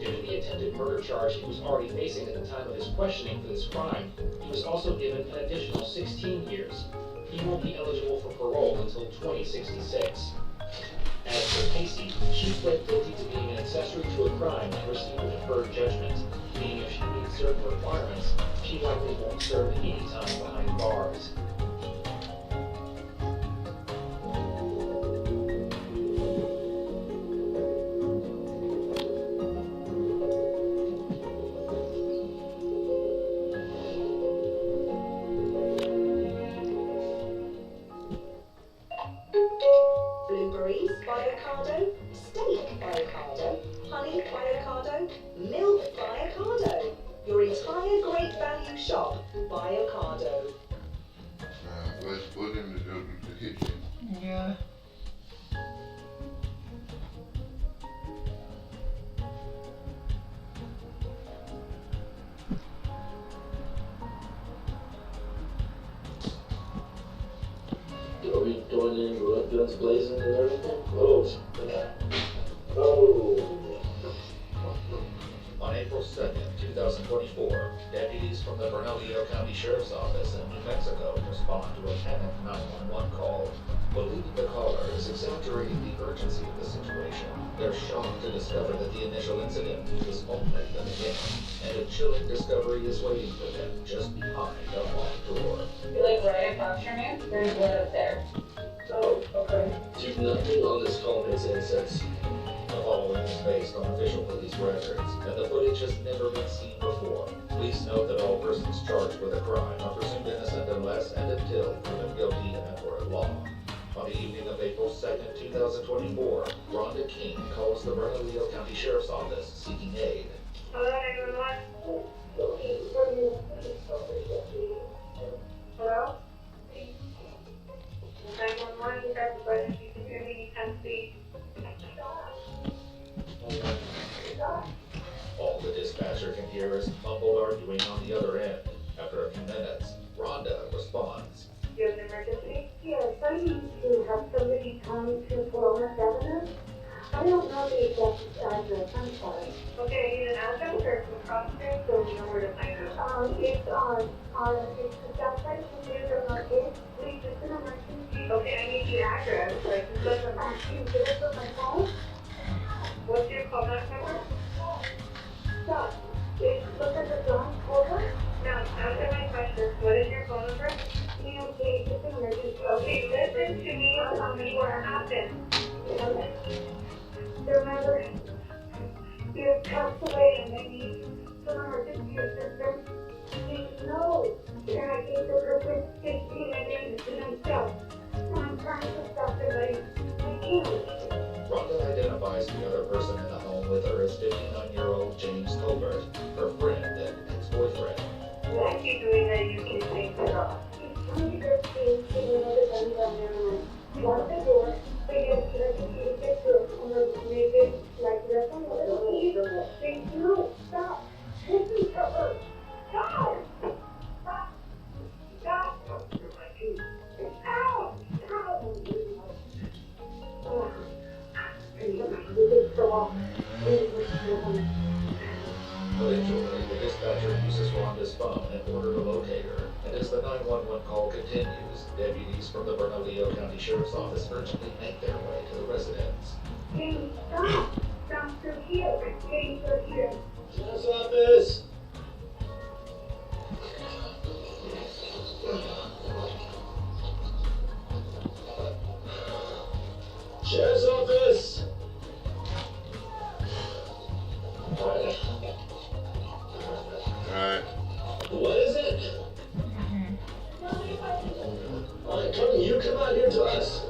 Due to the attempted murder charge he was already facing at the time of his questioning for this crime, he was also given an additional 16 years. He won't be eligible for parole until 2066. As for Casey, she pled guilty to being an accessory to a crime and received a deferred judgment, meaning if she meets certain requirements, she likely won't serve any time behind bars. beef by Ocado, steak by Ocado, honey by Ocado, milk by Ocado. Your entire great value shop by Ocado. Let's put him to go to the kitchen. Yeah. Are we going in with guns blazing and everything? Oh, oh. On April 2nd, 2024, deputies from the Bernalillo County Sheriff's Office in New Mexico respond to a panic 911 call. Believing the caller is exaggerating the urgency of the situation, they're shocked to discover that the initial incident was only the beginning, and a chilling discovery is waiting for them just behind a locked door. You like right across from you? There's one up there. Oh, okay. Dude, nothing on this call makes any sense. The following is based on official police records, and the footage has never been seen before. Please note that all persons charged with a crime are presumed innocent unless and until proven guilty in a court of law. On the evening of April 2nd, 2024, Rhonda King calls the Bernalillo County Sheriff's Office seeking aid. Hello, 911. Hello? 911, you guys are going to you can hear me, you can speak. All the dispatcher can hear is mumbled arguing on the other end. After a few minutes, Rhonda responds. Do you have an emergency? Yes, I need to have somebody come to Corona Governor. I don't know the exact address, I'm sorry. Okay, I need an address or some cross street so we know where to find it. It's it's the south side of the Computer Market. Please, it's an emergency. Okay, I need the address so I can go to my... Can you give us my phone? What's your callback number? Stop. Look at the glass over. Now, answer my question. What is your phone number? Okay, it's an emergency. Okay, listen to me and tell me what happened. Their mother is passed away and they need some emergency assistance. Please, no. And I think the person is being named to themselves. I'm trying to stop it, but I can't. Rhonda identifies the other person in the home with her as 59-year-old James Colbert, her friend and ex-boyfriend. What are you doing that you can take it off? Somebody just came to another gun down there and locked the door. They get to get to it and they make it like this one. They no, stop. Listen to her. Stop. Stop. Stop. Ow. Ow. Eventually, the dispatcher uses Rhonda's phone in order to locate her, and as the 911 call continues, deputies from the Bernalillo County Sheriff's Office urgently make their way to the residence. James, stop. Stop through here. James, through here. Sheriff's Office! Sheriff's Office! Alright. What is it? Alright, come, you come out here to us.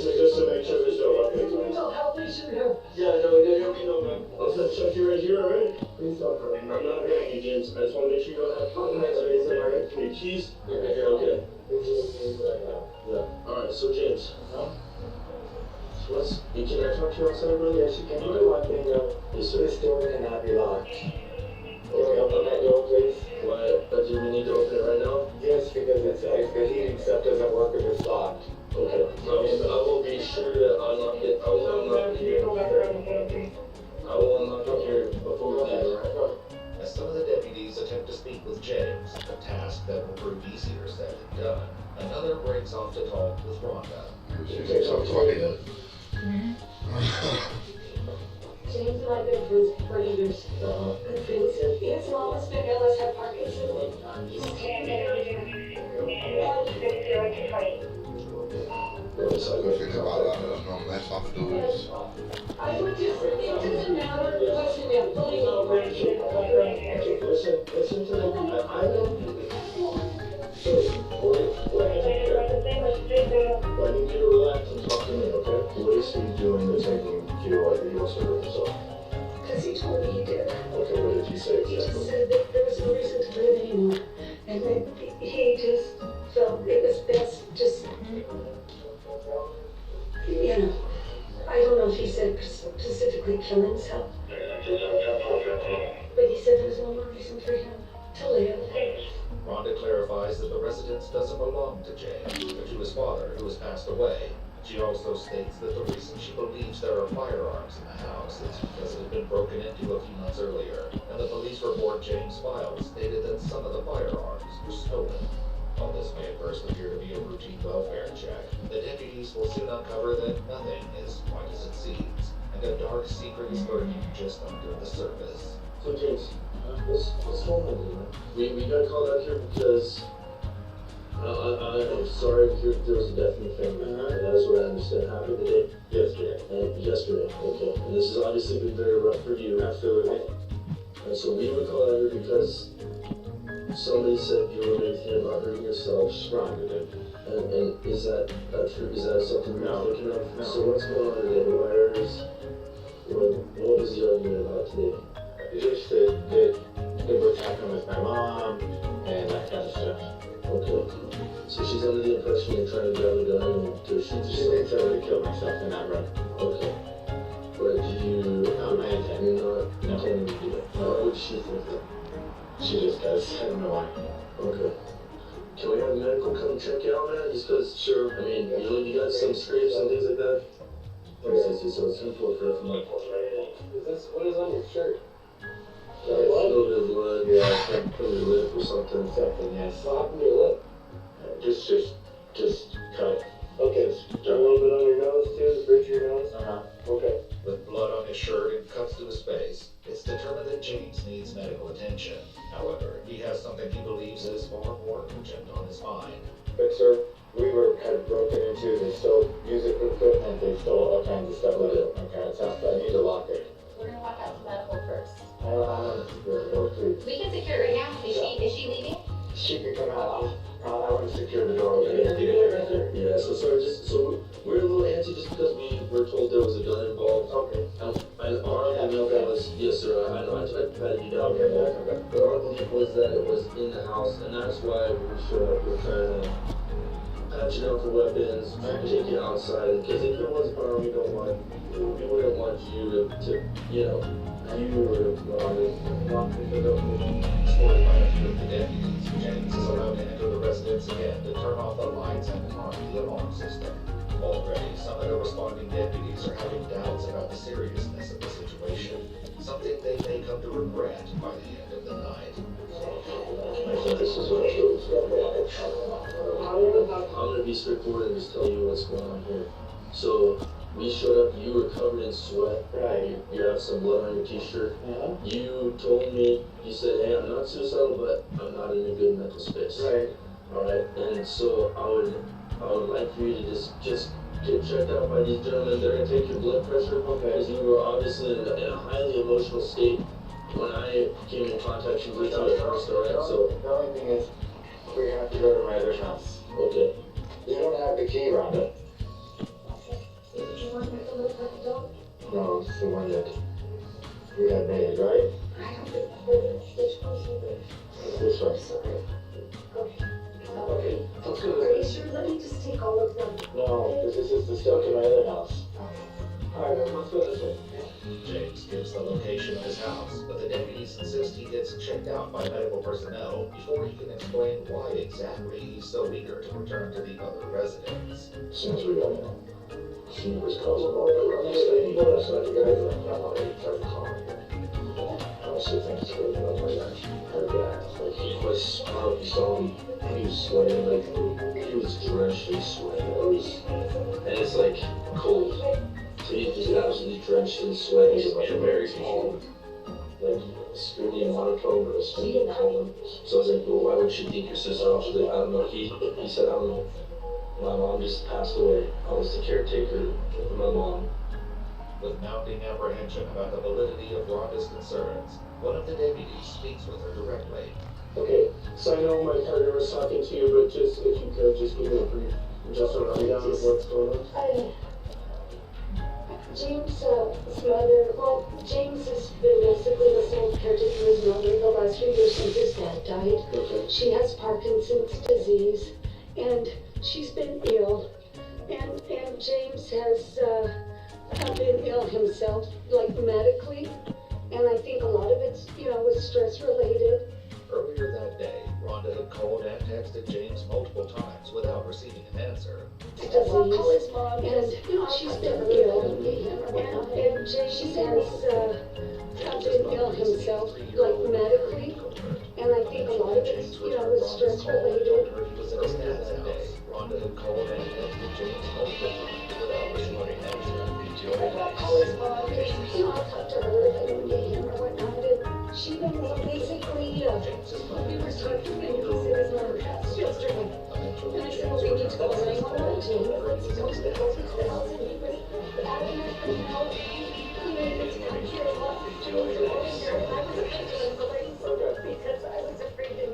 Just to make sure there's no I'll check you right here, alright? Please don't hurt me. I'm not hurting you, James. I just want to make sure you don't have problems. Your keys? Okay. Yeah. Alright, so James. Can I talk to you outside, brother? Yes, you can. You do one thing, though. Yes, sir. This door cannot be locked. Can you open that door, please? Why? Do we need to open it right now? Yes, because the heating stuff doesn't work if it's locked. Okay. I will be sure to unlock it. I will unlock it here. I will unlock it here before we leave, alright? As some of the deputies attempt to speak with James, a task that will prove easier said than done, another breaks off to talk with Rhonda. She's so funny. James and I have been friends for years. Good friends. His mom has been ill, has had Parkinson's. Good thing about it, there's no mess afterwards. I would just, it doesn't matter what's in there. Listen to them. I know. I need you to relax and talk to me, okay? What is he doing that's making you feel like he wants to hurt himself? Because he told me he did. Okay, what did he say He just exactly? said that there was no reason to live anymore. And that he just felt it was best just, you know, I don't know if he said specifically kill himself. But he said there was no more reason for him to live. Rhonda clarifies that the residence doesn't belong to James, but to his father, who has passed away. She also states that the reason she believes there are firearms in the house is because it had been broken into a few months earlier, and the police report James filed stated that some of the firearms were stolen. While this may at first appear to be a routine welfare check, the deputies will soon uncover that nothing is quite as it seems, and a dark secret is lurking just under the surface. So James, what's going on, man? We got called out here because I'm sorry to hear there was a death in the family. And that's what I understand happened today. Yesterday. Okay. And this has obviously been very rough for you. Absolutely. And so we were called out here because somebody said you were thinking about hurting yourself. Rhonda did. And is that true? Is that something you're thinking of? No. So what's going on today? What was the argument about today? Just that it was happening with my mom and that kind of stuff. Okay. So she's under the impression you're trying to grab a gun and to shoot She thinks I would have killed myself in that run. Okay. But Not my intent. you're not intending to do that. Why would she think that? She just does. I don't know why. Okay. Can we have medical come check you out, man? Just because, sure, I mean, you got some scrapes and things like that? Let me see, so it's 10-4 for from my What is on your shirt? a little bit of blood, yeah, from your lip or something. Something, yeah. Slap in your lip. Just cut. Okay. A little bit on your nose too, the bridge of your nose? Okay. With blood on his shirt and cuts to his face, it's determined that James needs medical attention. However, he has something he believes is far more urgent on his mind. But sir, we had broken into, they stole music equipment, they stole all kinds of stuff. Okay, it sounds bad. I need to lock it. We're gonna walk out to medical first. I want to secure the door, please. We can secure it right now. Is she leaving? She can come out. I want to secure the door. Yeah, so sorry, so we're a little antsy just because we were told there was a gun involved. Okay. And our belief was, yes sir, I know, I patted you down. But our belief was that it was in the house, and that's why we showed up. We're trying to pat you down for weapons, take you outside, because if there was harm, we wouldn't want you to you know, you were Escorted by a few of the deputies, James is allowed to enter the residence again to turn off the lights and arm the alarm system. Already, some of the responding deputies are having doubts about the seriousness of the situation, something they may come to regret by the end of the night. I think this is what I'm gonna be straightforward and just tell you what's going on here. So we showed up, you were covered in sweat. Right. You have some blood on your t-shirt. Uh-huh. You told me, you said, hey, I'm not suicidal, but I'm not in a good mental space. Right. Alright, and so I would like for you to just get checked out by these gentlemen. They're gonna take your blood pressure. Okay. Because you were obviously in a highly emotional state when I came in contact with you at first, alright? So, The only thing is, we're gonna have to go to my other house. okay. You don't have the key, Rhonda. Did you want me to look at the dog? No, it's the one that we had made, right? I don't think which one's the This one. sorry. Okay. Okay. Let's go Are there. you sure? Let me just take all of them. No, because this is the stuff in my other house. Alright, then let's go this way. James gives the location of his house, but the deputies insist he gets checked out by medical personnel before he can explain why exactly he's so eager to return to the other residence. As soon as we got in, She was causing all the runs. that's not the guy that I'm already tried to call me. I also think it's really not my guy. Her dad. Like he was, you saw him, he was sweating, like he was drenched in sweat. And it's like cold. So he's just absolutely drenched in sweat. He's like very calm. Like, extremely monotone, but extremely calm. So I was like, well, why would she think your sister off? She's like, I don't know. He said, I don't know. My mom just passed away. I was the caretaker for my mom. With mounting apprehension about the validity of Rhonda's concerns, one of the deputies speaks with her directly. Okay, so I know my partner was talking to you, but just if you could just give me a brief, just a rundown of what's going on. James' mother, well, James has been basically the sole caretaker for his mother the last few years since his dad died. Okay. She has Parkinson's disease, and she's been ill. And James has been ill himself, like medically. And I think a lot of it's, was stress related. Earlier that day, Rhonda had called and texted James multiple times without receiving an answer. Disease. And she's been ill. And James has been ill himself, like medically. And I think a lot of it's, was stress related. Earlier that day, Rhonda had called and texted James multiple times without receiving an answer. I talked to her and him or whatnot, and she basically, we were talking and he said his mother passed yesterday. And I said, well, we need to go to 911, James. Let's go to the house. And he was adamant, it's come here a lot. Because I was afraid that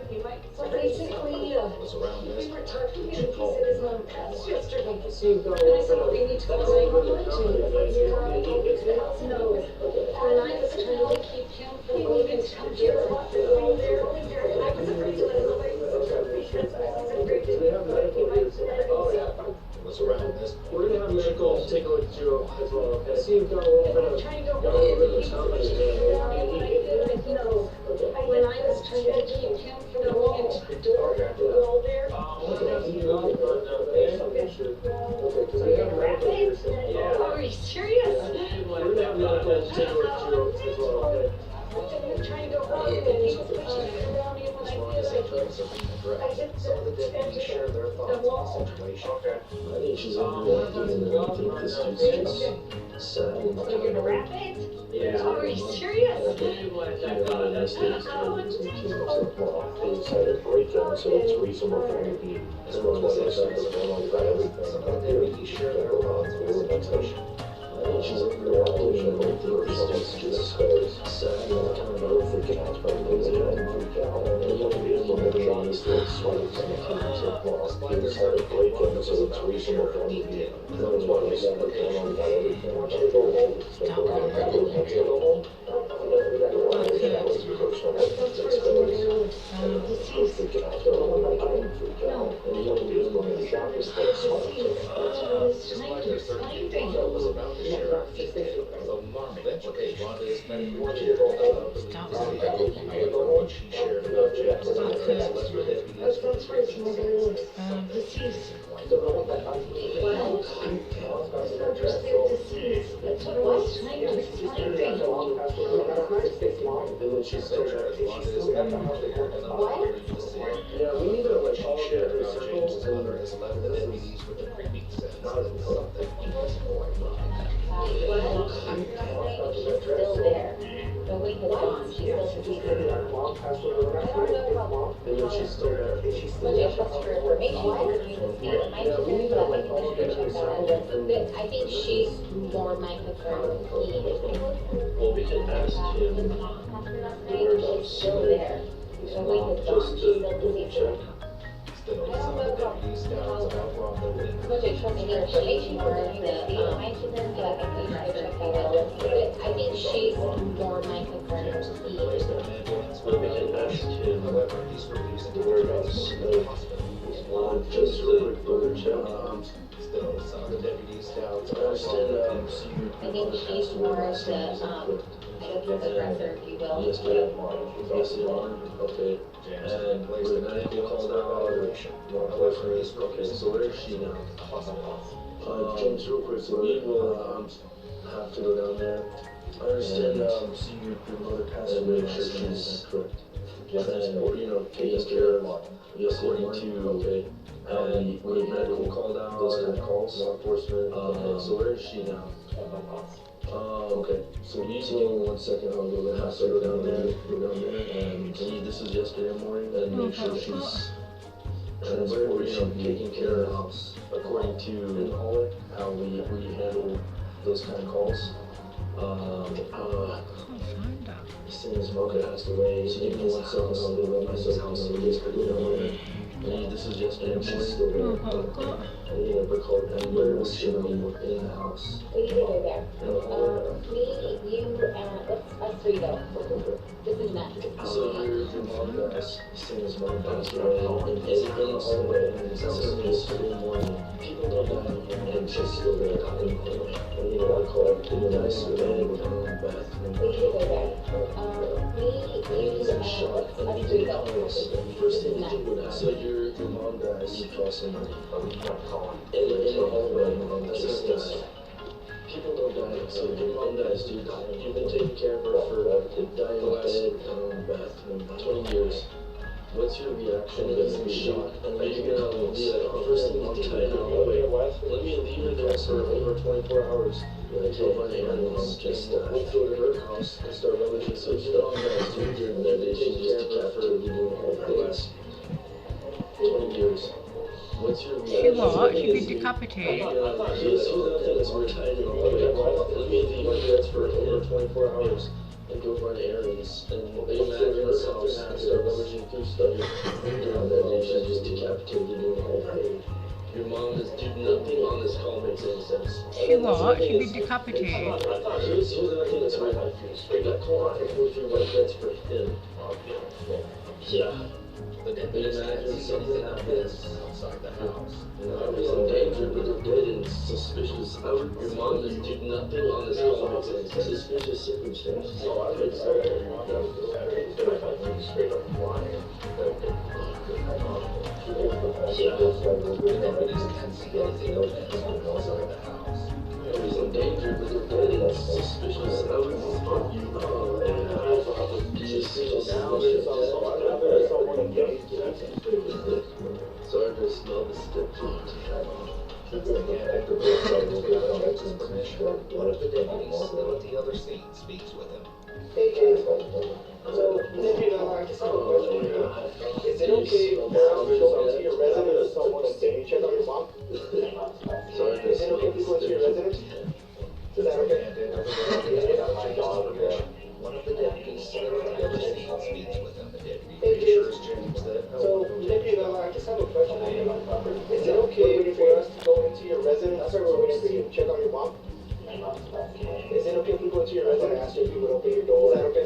he might. So basically, we were talking and he said his mom passed yesterday. And I said, well, we need to go to 911, James. No. And I was trying to keep him from leaving to come here. I was afraid to let him away because I was afraid that he might. It was around this point. We're gonna have medical take a look at you as well, okay? See, you've got a little bit of, when I was trying to keep him from going into the door, the wall there. Are you serious? we're gonna have medical take a look at you as well, okay? I'm trying to go wrong and he was pushing me around me when I did. Some of the deputies share their thoughts on the situation. I think she's overreacting, and I think this dude's just sad. You're gonna wrap it? Yeah. Are you serious? He's had a breakdown, so it's reasonable for him to be as well as Some of the deputies share their thoughts on the situation. I think she's overreacting, and I think this dude's just sad, and I kind of know if they can act by things that I can freak out. And you won't be able to make on these little swipes and things like that. He's had a breakdown, so it's reasonable for him to be as well as Was about to share a detail of alarming. Okay, Rhonda is medical care what she shared about Jackson. And then she said yeah, we need to like all share her circles and has left the deputies with a creeping sense that something Still there. The week is gone. She's still and then she's still there. But I trust her information. I think she's more my concern. Well, we can ask him. She's still there. The week is gone. She's still busy. Still, some of the deputies doubts about Rhonda. But I trust her information for I think she's more my concern. Placed in an ambulance Well, we can ask him. However, he's refusing to Whereabouts return to the hospital. Just a quick further check. Still, some of the deputies doubts I about understand, Rhonda. I think she's more of the, aggressor, if you will. Yes, ma'am. Yes, you are. Okay. James And had been placed we're in an medical ambulance called for out. evaluation. However, he's okay. So where is she now? James, real quick. So we will have to go down there. I understand. Your mother passed away. She's correct. taking care of according to and when medical called out, those kind of calls, law enforcement. So where is she now? Okay. So you just give me 1 second. I'll go to the house. Go down there, and this was yesterday morning, and make sure she's taking care of the house according to how we handle those kind of calls. This thing is smoking passed away. So give me 1 second. I'll go to myself house. This was yesterday morning. Never called anybody was sitting in the house. We can go there. Me, you, us three go. This is Matt. So your mom dies. This mom passed away. And is it in the hallway? And it's also yesterday morning. People don't die and she's still there. I call it the nice bed bathroom. We can go there. Me, you, us three go. First thing you do is so your mom dies, you call somebody. In the hallway, that's a step. People don't die, so your mom dies, dude. You've been taking care of her for dying in bed, bathroom, 20 years. What's your reaction to being shot? And are you gonna be like, first thing you tell your hallway, let me leave her there for over 24 hours. I told my animals, just go to her house and start rummaging some stuff. Dude, they've taken care of her for the last 20 years. What's your She what? She'd be decapitated. Yes, we're tied in the hallway. Let me leave her there for over 24 hours and go run errands. And they imagine her house and start rummaging through stuff. That day she's just decapitated in the hallway. Your mom is doing nothing on this call makes any sense. She what? She'd be decapitated. Here's the thing that's right. That call out for 4 white beds for him. Yeah. The deputies imagine something happens outside the house. He's in danger, but they're dead and suspicious. Your mom is doing nothing on this call makes any sense. Suspicious circumstances. He's in danger, but they're dead and suspicious. I would respond you. So I just smell the stick. One of the deputies still at the other scene speaks with him. Hey, James. So, Deputy, I just have a question here. Is it okay if I go into your residence or someone and say, check out your mom? Sorry, is it okay if we go into your residence? Is that okay? One of the deputies still at the other scene speaks with him. The deputy Hey, reassures James that So, Deputy, I just have a question here. Is it okay for us to go into your residence or check out your mom? Is it okay if we go into your residence and ask you if you would open your door? Is that okay?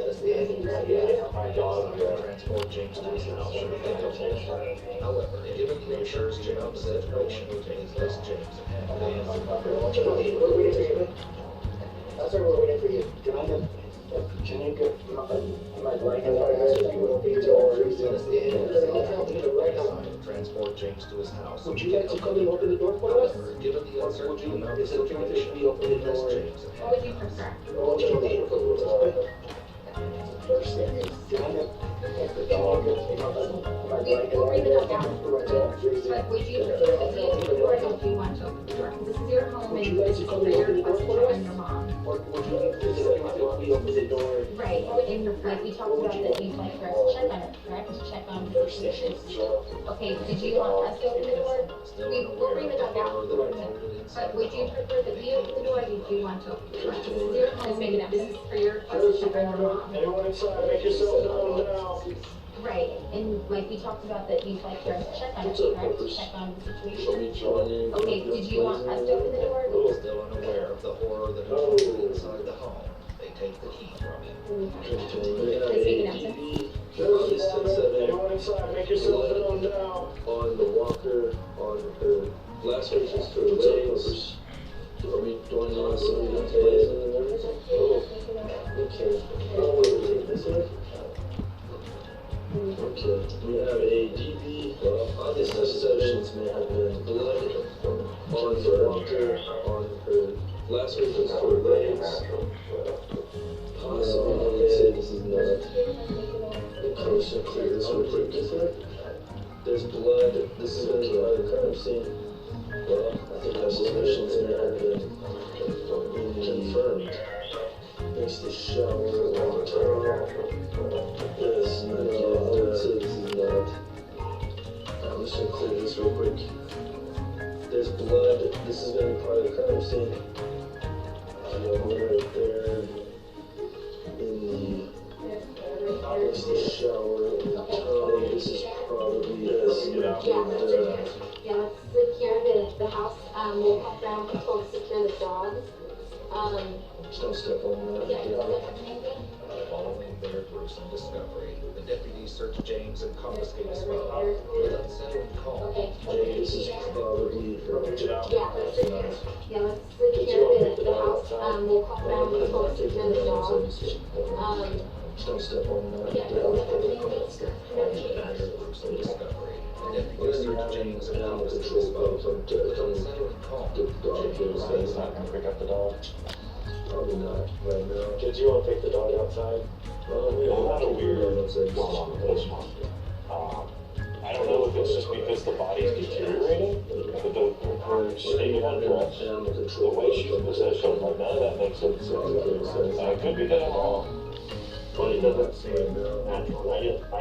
Transport James to his house. However, given the reassures James' situation, James lets James handle it. We're waiting for you. That's why we're waiting for you. Transport James to his house. Would you like to come and open the door for us? However, given the uncertainty about the situation, we open the door? James What would you prefer? First thing is, the dog. We'll bring the dog down. But would you prefer that we open the door, or do you want to open the door? This is your home and this is for your request to join your mom. Or would you like to we open the door? Right, and like we talked about that you'd like for us to check on it, correct? To check on the issues. Okay, did you want us to open the door? We'll bring the dog out. But would you prefer that we open the door, or do you want to open the door? This is your home, and this is for your request to join your mom. Everyone inside, make yourself known now. Right, and like we talked about that you'd like for us to check on it, correct? To check on the situation. Okay, did you want us to open the door? Still unaware of the horror that is inside the home, they take the key from him. Please make an absence. Everyone inside, make yourself known now. On the walker, on her last pictures for the legs. Are we doing something else and everything? Oh, okay. Oh, wait, take this way? Okay, we have a DB, on this sections may have been blood on the walker, on her Last week was 4 legs. Possibly, I would say this is not. Okay, so clear this real quick. There's blood. This is going to be another crime scene. Well, I think our suspicions may have been confirmed. There's the shower water. Yes, no, I would say this is not. I'm just going to clear this real quick. There's blood. This is going to be part of the crime scene. Right there. There's the shower and the tub. This is probably Yeah, let's secure the house. We'll pop around control to secure the dogs. Just don't step on that. Following their gruesome discovery, the deputies searched James and confiscated his phone. With unsettling call. Jay, this is probably. Yeah, let's secure the house. We'll pop around control to secure the dogs. Just don't step on that. Following their gruesome discovery, the deputies searched James and confiscated his phone. With unsettling call. He's not going to pick up the dog. Probably not right now. Kids, you want to take the dog outside? Yeah, a lot of weird outside. I don't know if it's just because the body's deteriorating, but her state of undress, the way she's positioned, like none of that makes sense. It could be that I'm wrong, but it doesn't seem natural. I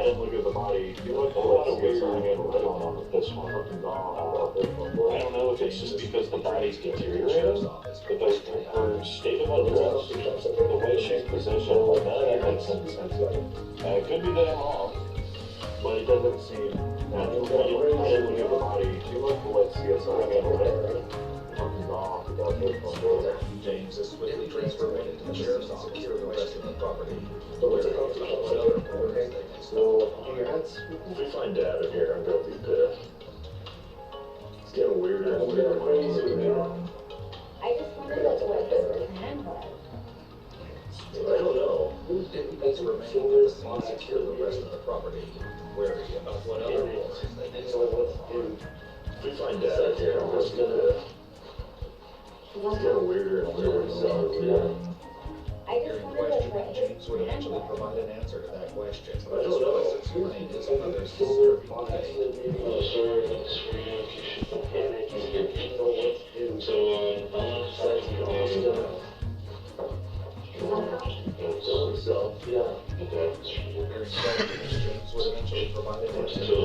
didn't look at the body. You look a lot of weird going on with this one. I don't know if it's just because the body's deteriorating, but her state of undress, the way she's positioned, like none of that makes sense. It could be that I'm wrong, but it doesn't seem natural. I didn't look at the body. You look for let's see if something over James is swiftly transferred into the sheriff's office to secure the rest of the property. So, if we find Dad in here, I'm going to be pissed. It's getting weirder and weirder. I just wondered what his plan was. I don't know. Deputies remain at the scene to secure the rest of the property, wary about what other forces they may find. If we find Dad in here, I'm just going to. It's getting weirder and weirder. I just wondered what his James would plan eventually was. provide an answer to that question. I don't know. Explain his mother's disturbing way. James would eventually provide an answer to that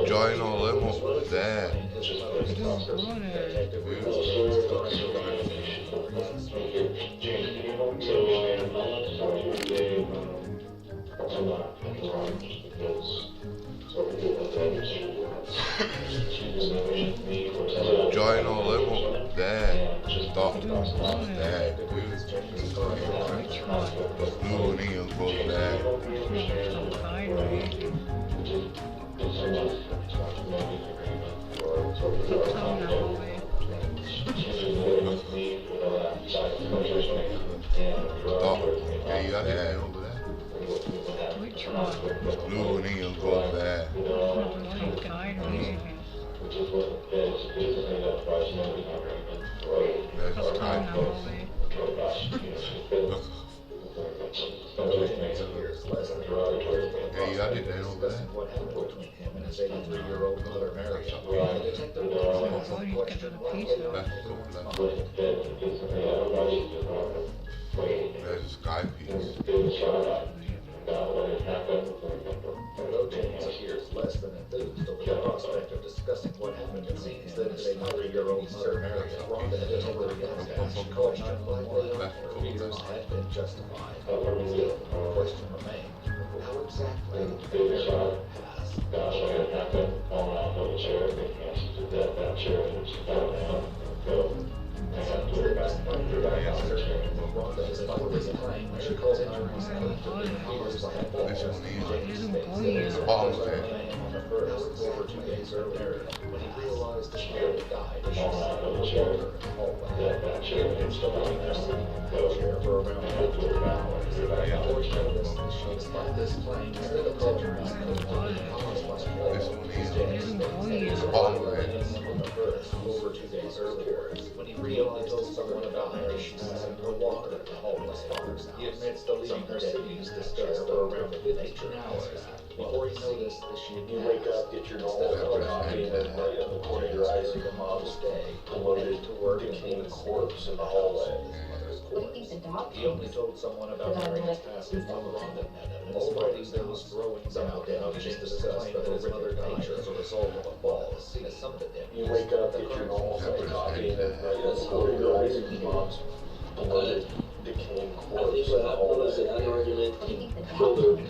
Join all them up there. his mother's disturbing detective Join all them up there. Stop there. Blue and Ian go there. Stop. Yeah, you got that over there. Which one? Blue and Ian go there. That's right. Yeah, you got it there over there. what happened between him and his 83-year-old mother, Mary. The detective asked the question There's a sky piece. Although James appears less than enthused over the prospect of discussing what happened, it seems that his 83-year-old mother, Mary, Rhonda had told her yes, she called 911. Her fears had been justified. Still, the question remained, how exactly did Mary pass? Rhonda is always claimed she calls injuries caused by a fall. This one James is. states The bottom's that there. on the first over 2 days earlier when he realized his mother died as she sat in the hallway. Sheriff installed their city composure for around 54 hours. The portion of this machine, despite this claim, instead of culture must This one is on the first, over 2 days earlier, when he realized told someone about Mary Schneisen, her walker at the homeless farms. He admits to leaving her city was discussed for around 52 hours. Before he noticed that she had You wake up, get your normal coffee, and then right in the corner of your eyes, the mom's loaded to work and clean a corpse in the hallway. He only told someone about Mary's past with one Rhonda met him. Already there was growing doubt that he just discussed that his mother died as a result of a fall. You wake up, get your normal coffee, and then right in the corner of your eyes, the mom's bloated, decaying corpse. I think what happened was they had an argument, he killed her.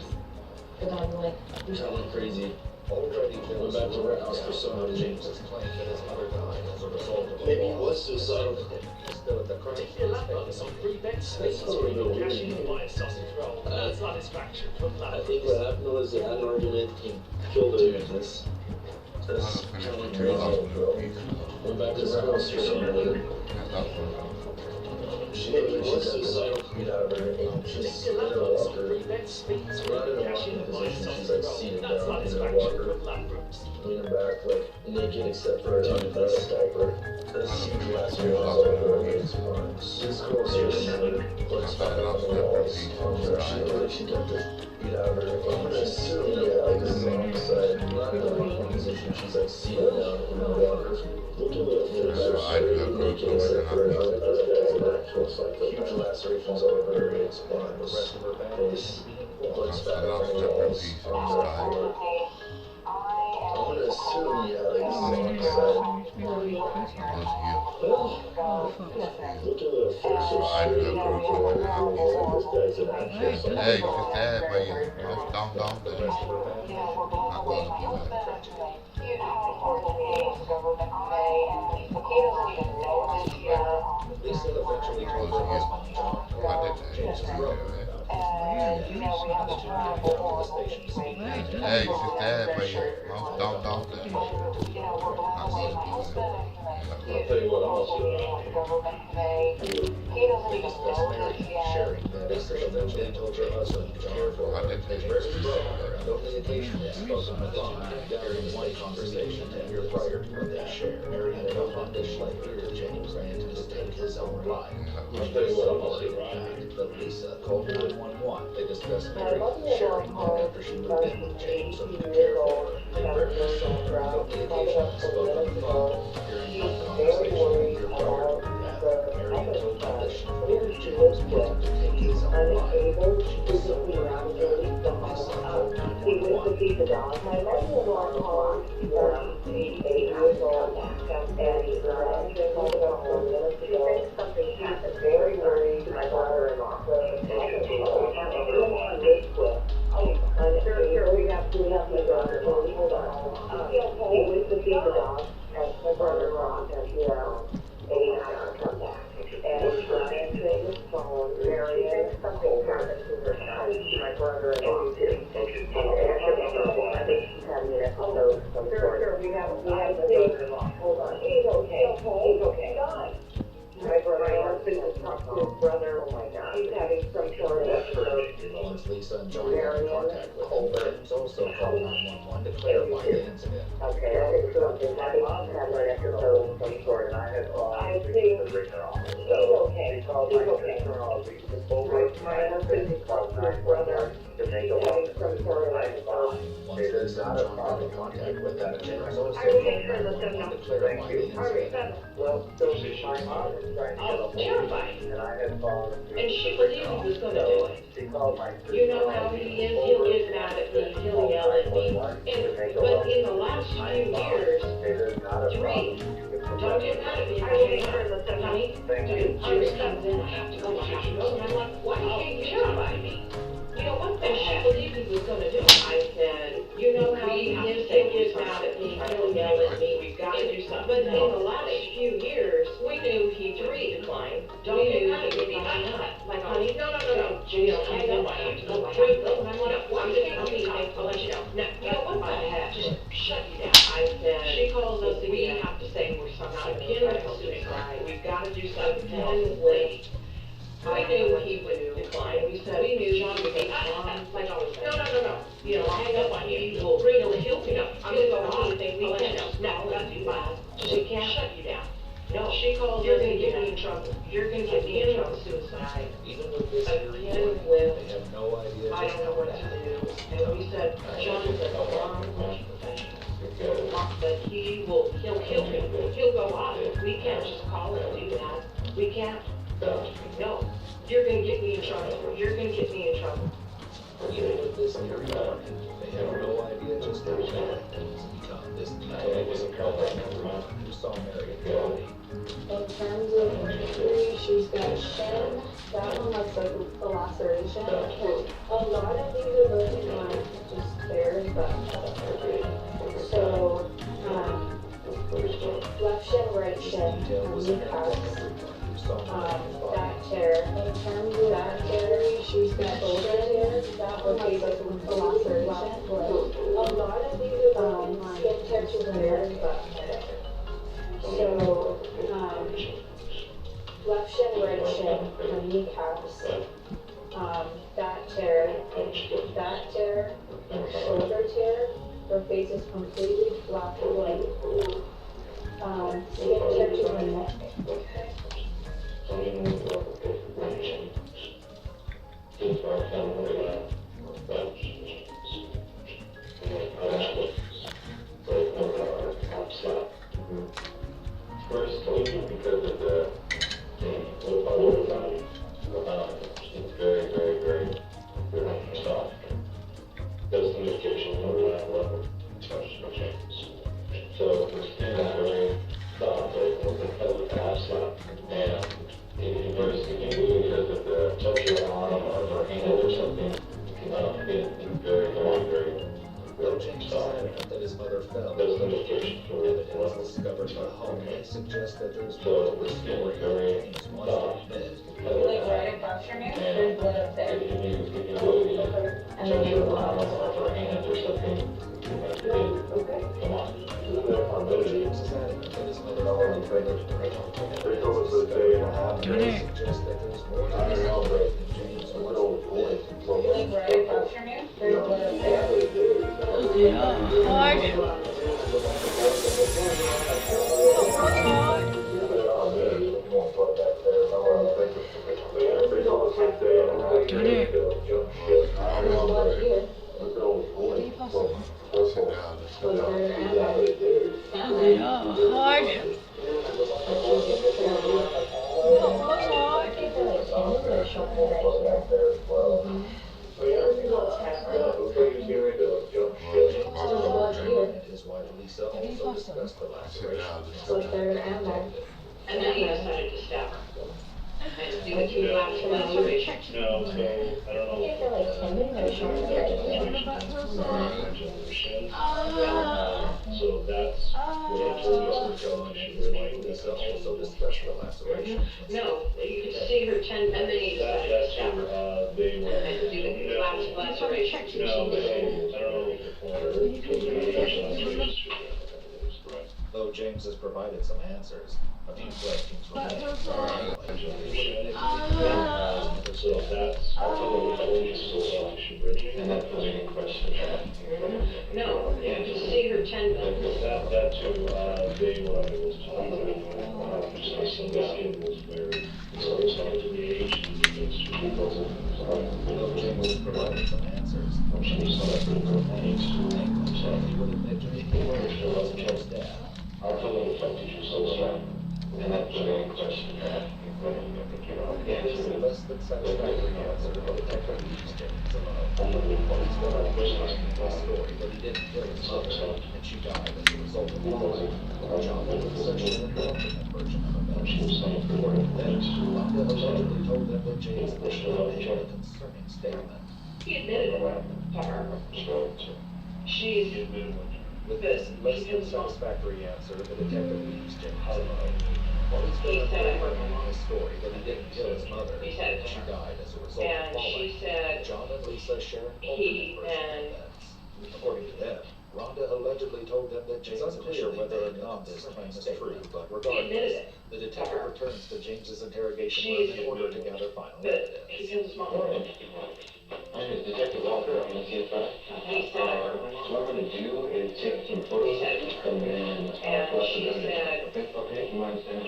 Something crazy. Already Went back to her house for some reason. James's claim that his mother died as a result of a Maybe he fall. was suicidal. Still at the crime Some free bets, That's pretty good. cash in and buy a sausage roll. That's satisfaction from I that. think what happened was they had an argument, he killed her. Dude, this kind of crazy, bro. Went back to his house for some reason. She was suicidal. Get out of her. She's in her walker. Not in a walking position. She's like seated down in her walker. Leaning back, like naked except for her underbreast diaper. This huge laceration all over her arms. This girl's just blood spattered on the walls. She looked like she got the beat out of her. I'm gonna assume, yeah, like this is on the side. Not in a walking position. She's like seated down in her walker. Looking a little bit naked except for her underbreast diaper. Huge lacerations all over her arms. This blood spattered on the walls. I'm gonna assume, yeah, like this is on the side. Looking a little facial shit. This guy's an actual Hey, just that, but just down there. Lisa eventually told her husband, John, about James's brother. Hey, just that, but just down there. I'll tell you what else. They discussed marriage and sharing. Lisa eventually told her husband, John, his very brother, and only occasionally spoke on the phone during one conversation 10 years prior to what they shared. Mary had come on this later that James ran to take his own life. I'll tell you what else. But Lisa called 911. They discussed marriage and sharing after she moved in with James so he could care for her. They rarely saw her, and only occasionally spoke on the phone. During one conversation a year prior to her death, Mary had told them that she believed James wanted to take his own life. She was so worried that Lisa called 911. My mother-in-law called 8 years old, and she thinks something happened. Very worried. My daughter-in-law. I'm sure we have my daughter. Hold on. He went to see the dog, and my brother-in-law, and they have to come back. And she's answering the phone. She thinks something happened to her. My brother-in-law. I think she's having an episode of some sort. Sure, we have my brother-in-law. Hold on. He's okay. He's okay. My brother-in-law just talked to his brother. Oh my God. He's having some sort of episode. Once Lisa and John got in contact with him, James also called 911 to clarify the incident. Okay, I think something. I think she's having an episode of some sort. And I think he's okay. He's okay. My husband just talked to his brother. He's having some sort of episode. Once Lisa and John got in contact with him, James also called 911 to clarify the incident. Well, so my mom was trying to get a terrified. and I had fallen. And she believed he was gonna do it. She called my You know how he is, he'll get mad at me, he'll yell at me. But in the last few years, Three, don't get mad at me, honey, Iris comes in, I have to go, and I'm like, why are you terrified me? You know what, and she believed he was gonna do it. I said, you know how he is, he'll get mad at me, he'll yell at me, we've got to do something. But in the last few years, we knew he'd decline. Don't get mad at me, like, honey, no, you know, I know I have to go, and I'm like, why did you think I'll let you know? Now, you know what, I had to just shut you down. I said, she calls us, we have to say we're some kind of suicide. We've gotta do something with. I knew he would decline. We said, we knew John would be, like always. No. You know, hang up on you. He'll kill me. I'm gonna go on and think, we can't, she can't shut you down. No, she calls, you're gonna get me in trouble. You're gonna get me in trouble, suicide. Even with this hearing, Again with, they have no idea I just don't know how what to bad. do. And we said, John is a wrong but he'll kill me. He'll go off. We can't just call and do that. We can't. No, you're gonna get me in trouble. You're gonna get me in trouble. Even with this hearing, they have no idea just how bad things have become. This detail was a couple who saw Mary in the body. In terms of injury, she's got shin. That one looks like a laceration. A lot of these are looking like just tears, but so left shin, right shin, kneecaps. That tear. In terms of that tear, she's got shoulder tears. That one looks like a laceration. A lot of these are looking like skin tears to tears, but so, left shin, right shin, kneecaps, that tear, shoulder tear, her face is completely black and white, skin tear to her neck. First, because of the it's very soft. That's the medication on that level. So the skin is very soft, because of the acid. And first, because of the touch your arm or hand or something, it's very Though James is adamant that his mother fell, that's the medication for evidence discovered by home may suggest that there's more to the story than James wants to admit. Like right across your neck, there's blood up there. And then you will have or hand or something. Come on. Though James is adamant that his mother fell and evidence discovered by home may suggest that there's more to the story than James wants to admit. like right across your neck, there's blood up there. His wife Lisa also discussed the lacerations. And then he decided to stab her. And do the two lacerations. No, so I don't know. So that's what I told you. John and his wife Lisa also discussed the lacerations. No, you could see her and then he decided to stab her. They were. And do the lacerations. No, I don't know. Though James has provided some answers, a few questions remain. So that's and that's the main question. No, you could see her tendon. That too, they were able to talk about the skin was very, so it's hard to gauge and it's Though James has provided some answers, he would admit to being aware he wasn't his dad. I'll tell them if I teach you so and that's the main question. It is a less than satisfactory answer to the detective used James alone. Police were not questioning his story that he didn't kill his mother, and she died as a result of falling. John was such an alternate version of events. According to them, Rhonda allegedly told them that James initially made a concerning statement. He admitted it to her. She's With this less than satisfactory answer, the detective used James alone. Police were not questioning his story that he didn't kill his mother, and she died as a result of And falling. she said John and Lisa share an he alternate version of and events. According to them, Rhonda allegedly told them that James is unclear whether or not this claim is true, but regardless, the detective returns to James's interrogation room in order to gather final evidence. Detective Walker, I'm gonna see if what I'm gonna do is take some photos and then collect the evidence. Okay, you understand?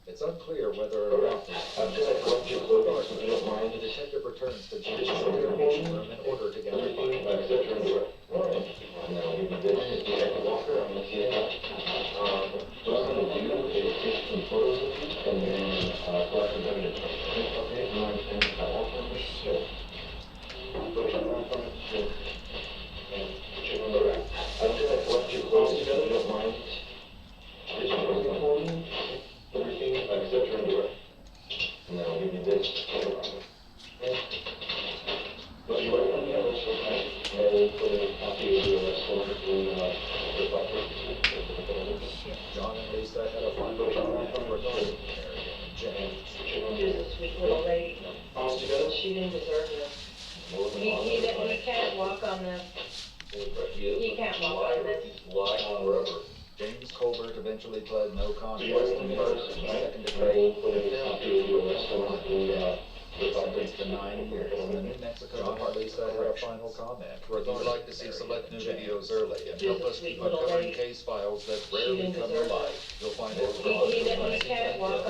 It's unclear whether or not this claim is true, but regardless, the detective returns to James's interrogation room in order to gather final evidence. Detective Walker, I'm gonna see if what I'm gonna do is take some photos and then collect the evidence. Okay, you understand? I'm gonna collect your clothes together, if you don't mind. Is it working for you? Everything, etc. Now, I'll give you this. But you want to have this, okay? And put in a copy of your arrest warrant in the bucket. John and Lisa had a final comment regarding Mary and James. She's a sweet little lady. All together? She didn't deserve this. He can't walk on this. He can't walk on this. Forever. James Colbert eventually pled no contest to murder in the second degree, sentenced to 9 years in the New Mexico. John and Lisa had a final comment. If you'd like to see select new videos early and help us keep uncovering case files that rarely come to light, you'll find it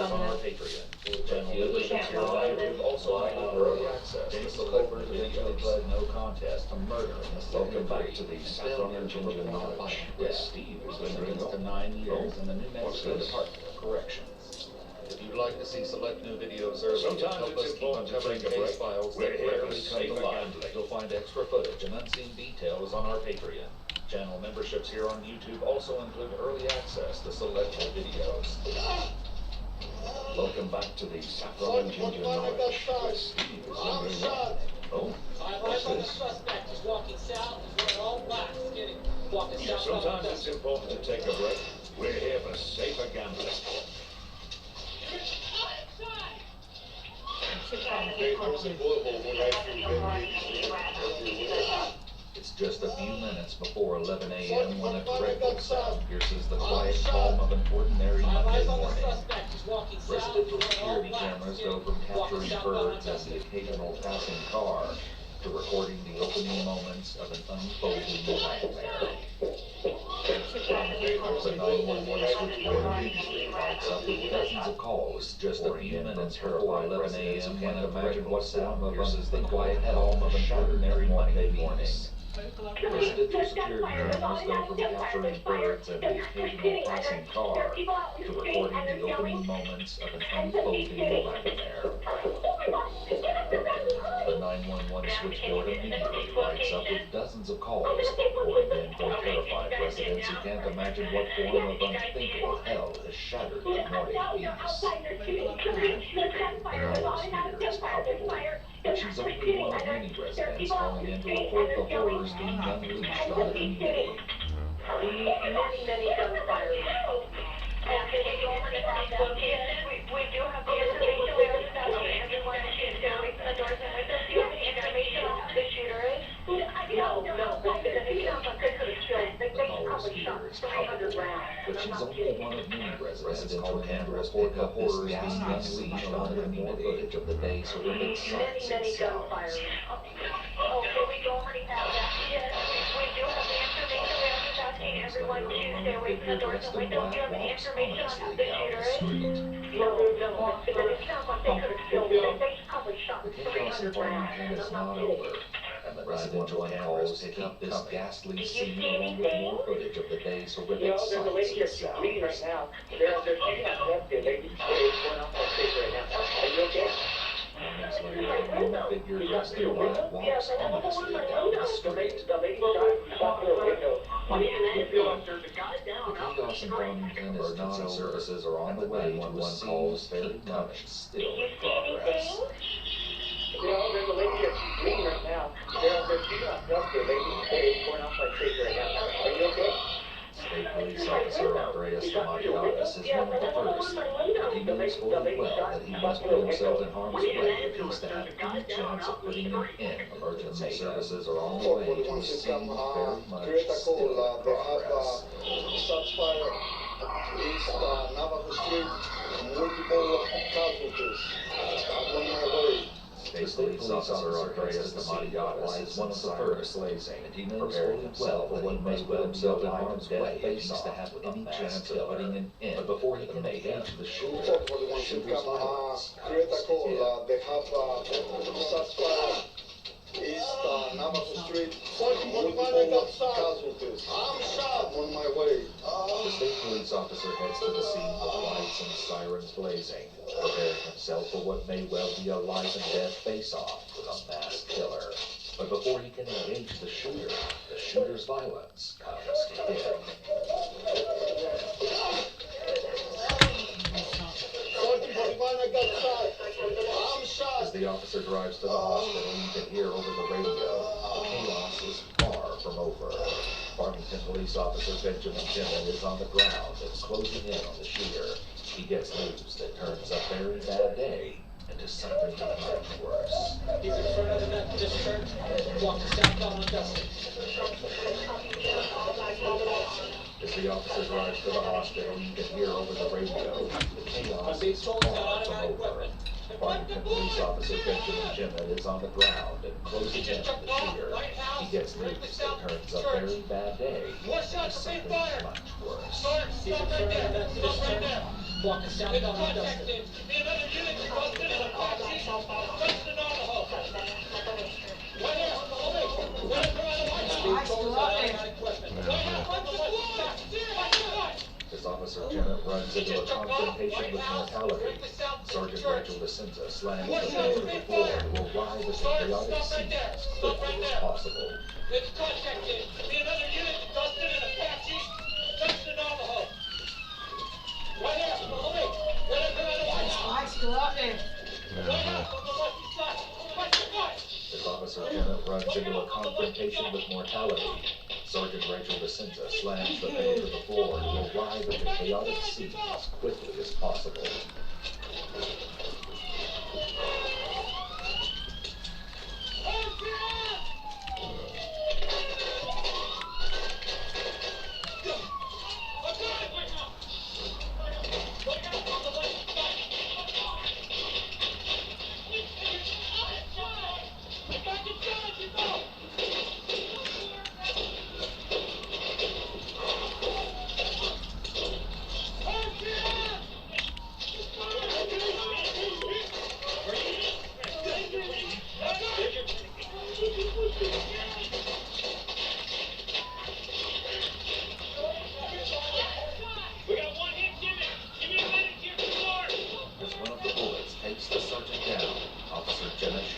on our Patreon. Channel memberships here on YouTube also include early access. James Colbert eventually pled no contest to murder in the second degree. Failure to report by Steve was sentenced to 9 years in the New Mexico Department of Corrections. If you'd like to see select new videos early and help us keep uncovering case files that rarely come to light, you'll find extra footage and unseen details on our Patreon. Channel memberships here on YouTube also include early access to select new videos. Welcome back to the Saffron Ginger Knowledge with Steve is in room. Oh, what's this? Sometimes it's important to take a break. We're here for safer gambling. It's just a few minutes before 11 a.m. when a dreadful sound pierces the quiet calm of an ordinary Monday morning. Residential security cameras go from capturing birds and the occasional passing car to recording the opening moments of an unfolding nightmare. The 911 switchboard immediately lights up with dozens of calls just a few minutes before 11 a.m. when a dreadful sound pierces the quiet calm of an ordinary Monday morning. Residential security cameras go from capturing birds and the occasional passing car to recording the opening moments of an unfolding nightmare. The 911 switchboard immediately lights up with dozens of calls pouring in from terrified residents who can't imagine what form of unthinkable hell has shattered their morning peace. Carol's fear is palpable, but she's only one of many residents calling in to report the horrors being unleashed on the community. Many gunfires. We do have the information. We are discussing everyone is down the doors and windows. Do you have any information on who the shooter is? No. It sounds like they could have killed. They probably shot 300 rounds. But she's only one of many residents calling in to report the horrors being unleashed on the community. Footage of the day's horrific sights in South. Okay, we already have that. Yes, we do have the information. We are just asking everyone to stay away from the doors and windows. Do you have any information on who the shooter is? No. It sounds like they could have killed. They probably shot 300 rounds. Is not over, and the residential cameras pick up this ghastly scene along with more footage of the day's horrific sights in South. Right now. They're taking us up there. They just going off on stage right now. Are you okay? Moments later, a lone figure dressed in black walks ominously down the street. The lady shot through the window. The chaos in Farmington emergency services are on the way to a scene very much still in progress. There's a lady here. She's bleeding right now. They're taking us up there. They just going off on stage right now. Are you okay? State Police Officer Andreas Tamadiatis is one of the first, and he knows fully well that he must put himself in harm's way if he's to have any chance of putting an end. Emergency services are on the way to a scene very much still in progress. Shots fired east Navajo Street, multiple casualties. I'm on my way. State Police Officer Andreas Tamadiatis is one of the first, and he knows fully well that he must put himself in harm's way if he's to have any chance of putting an end. But before he can engage the shooter, the shooter's violence Create a comes to call. him. They have shots fired east Navajo Street, multiple casualties. I'm on my way. The state police officer heads to the scene with lights and sirens blazing, preparing himself for what may well be a life and death face-off with a masked killer. But before he can engage the shooter's violence comes to him. As the officer drives to the hospital, you can hear over the radio, the chaos is far from over. Farmington Police Officer Benjamin Jimmett is on the ground and closing in on the shooter. He gets news that turns a very bad day into something much worse. He's in front of the Methodist church, walking southbound on Dustin. As the officer drives to the hospital, you can hear over the radio, the chaos is far from over. Farmington Police Officer Benjamin Jimmett is on the ground and closing in on the shooter. He gets news that turns a very bad day into something much worse. He's in front of the Methodist church, walking southbound on Dustin. As Officer Jimmett runs into a confrontation with mortality, Sergeant Rachel DeSenza slams the man to the floor to arrive at the chaotic scene as quickly as possible. It's contacted. Be another unit to Dustin and Apache. Dustin, Navajo. Right here. Spike's still out there. As Officer Jimmett runs into a confrontation with mortality, Sergeant Rachel DeSenza slams the man to the floor to arrive at the chaotic scene as quickly as possible.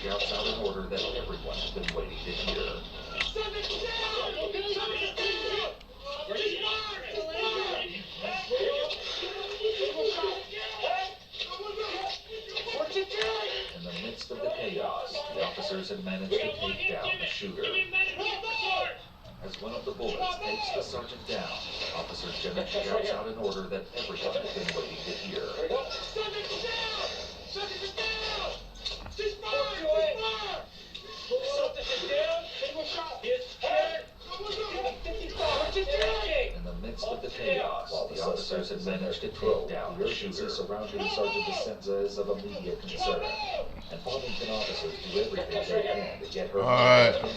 Shouts out an order that everyone has been waiting to hear. In the midst of the chaos, the officers had managed to take down the shooter. As one of the bullets takes the sergeant down, Officer Jimmett shouts out an order that everyone has been waiting to hear. In the midst of the chaos, the officers had managed to take down the shooter. Surrounding Sergeant DeSenza is of immediate concern, and Farmington officers do everything they can to get her attention.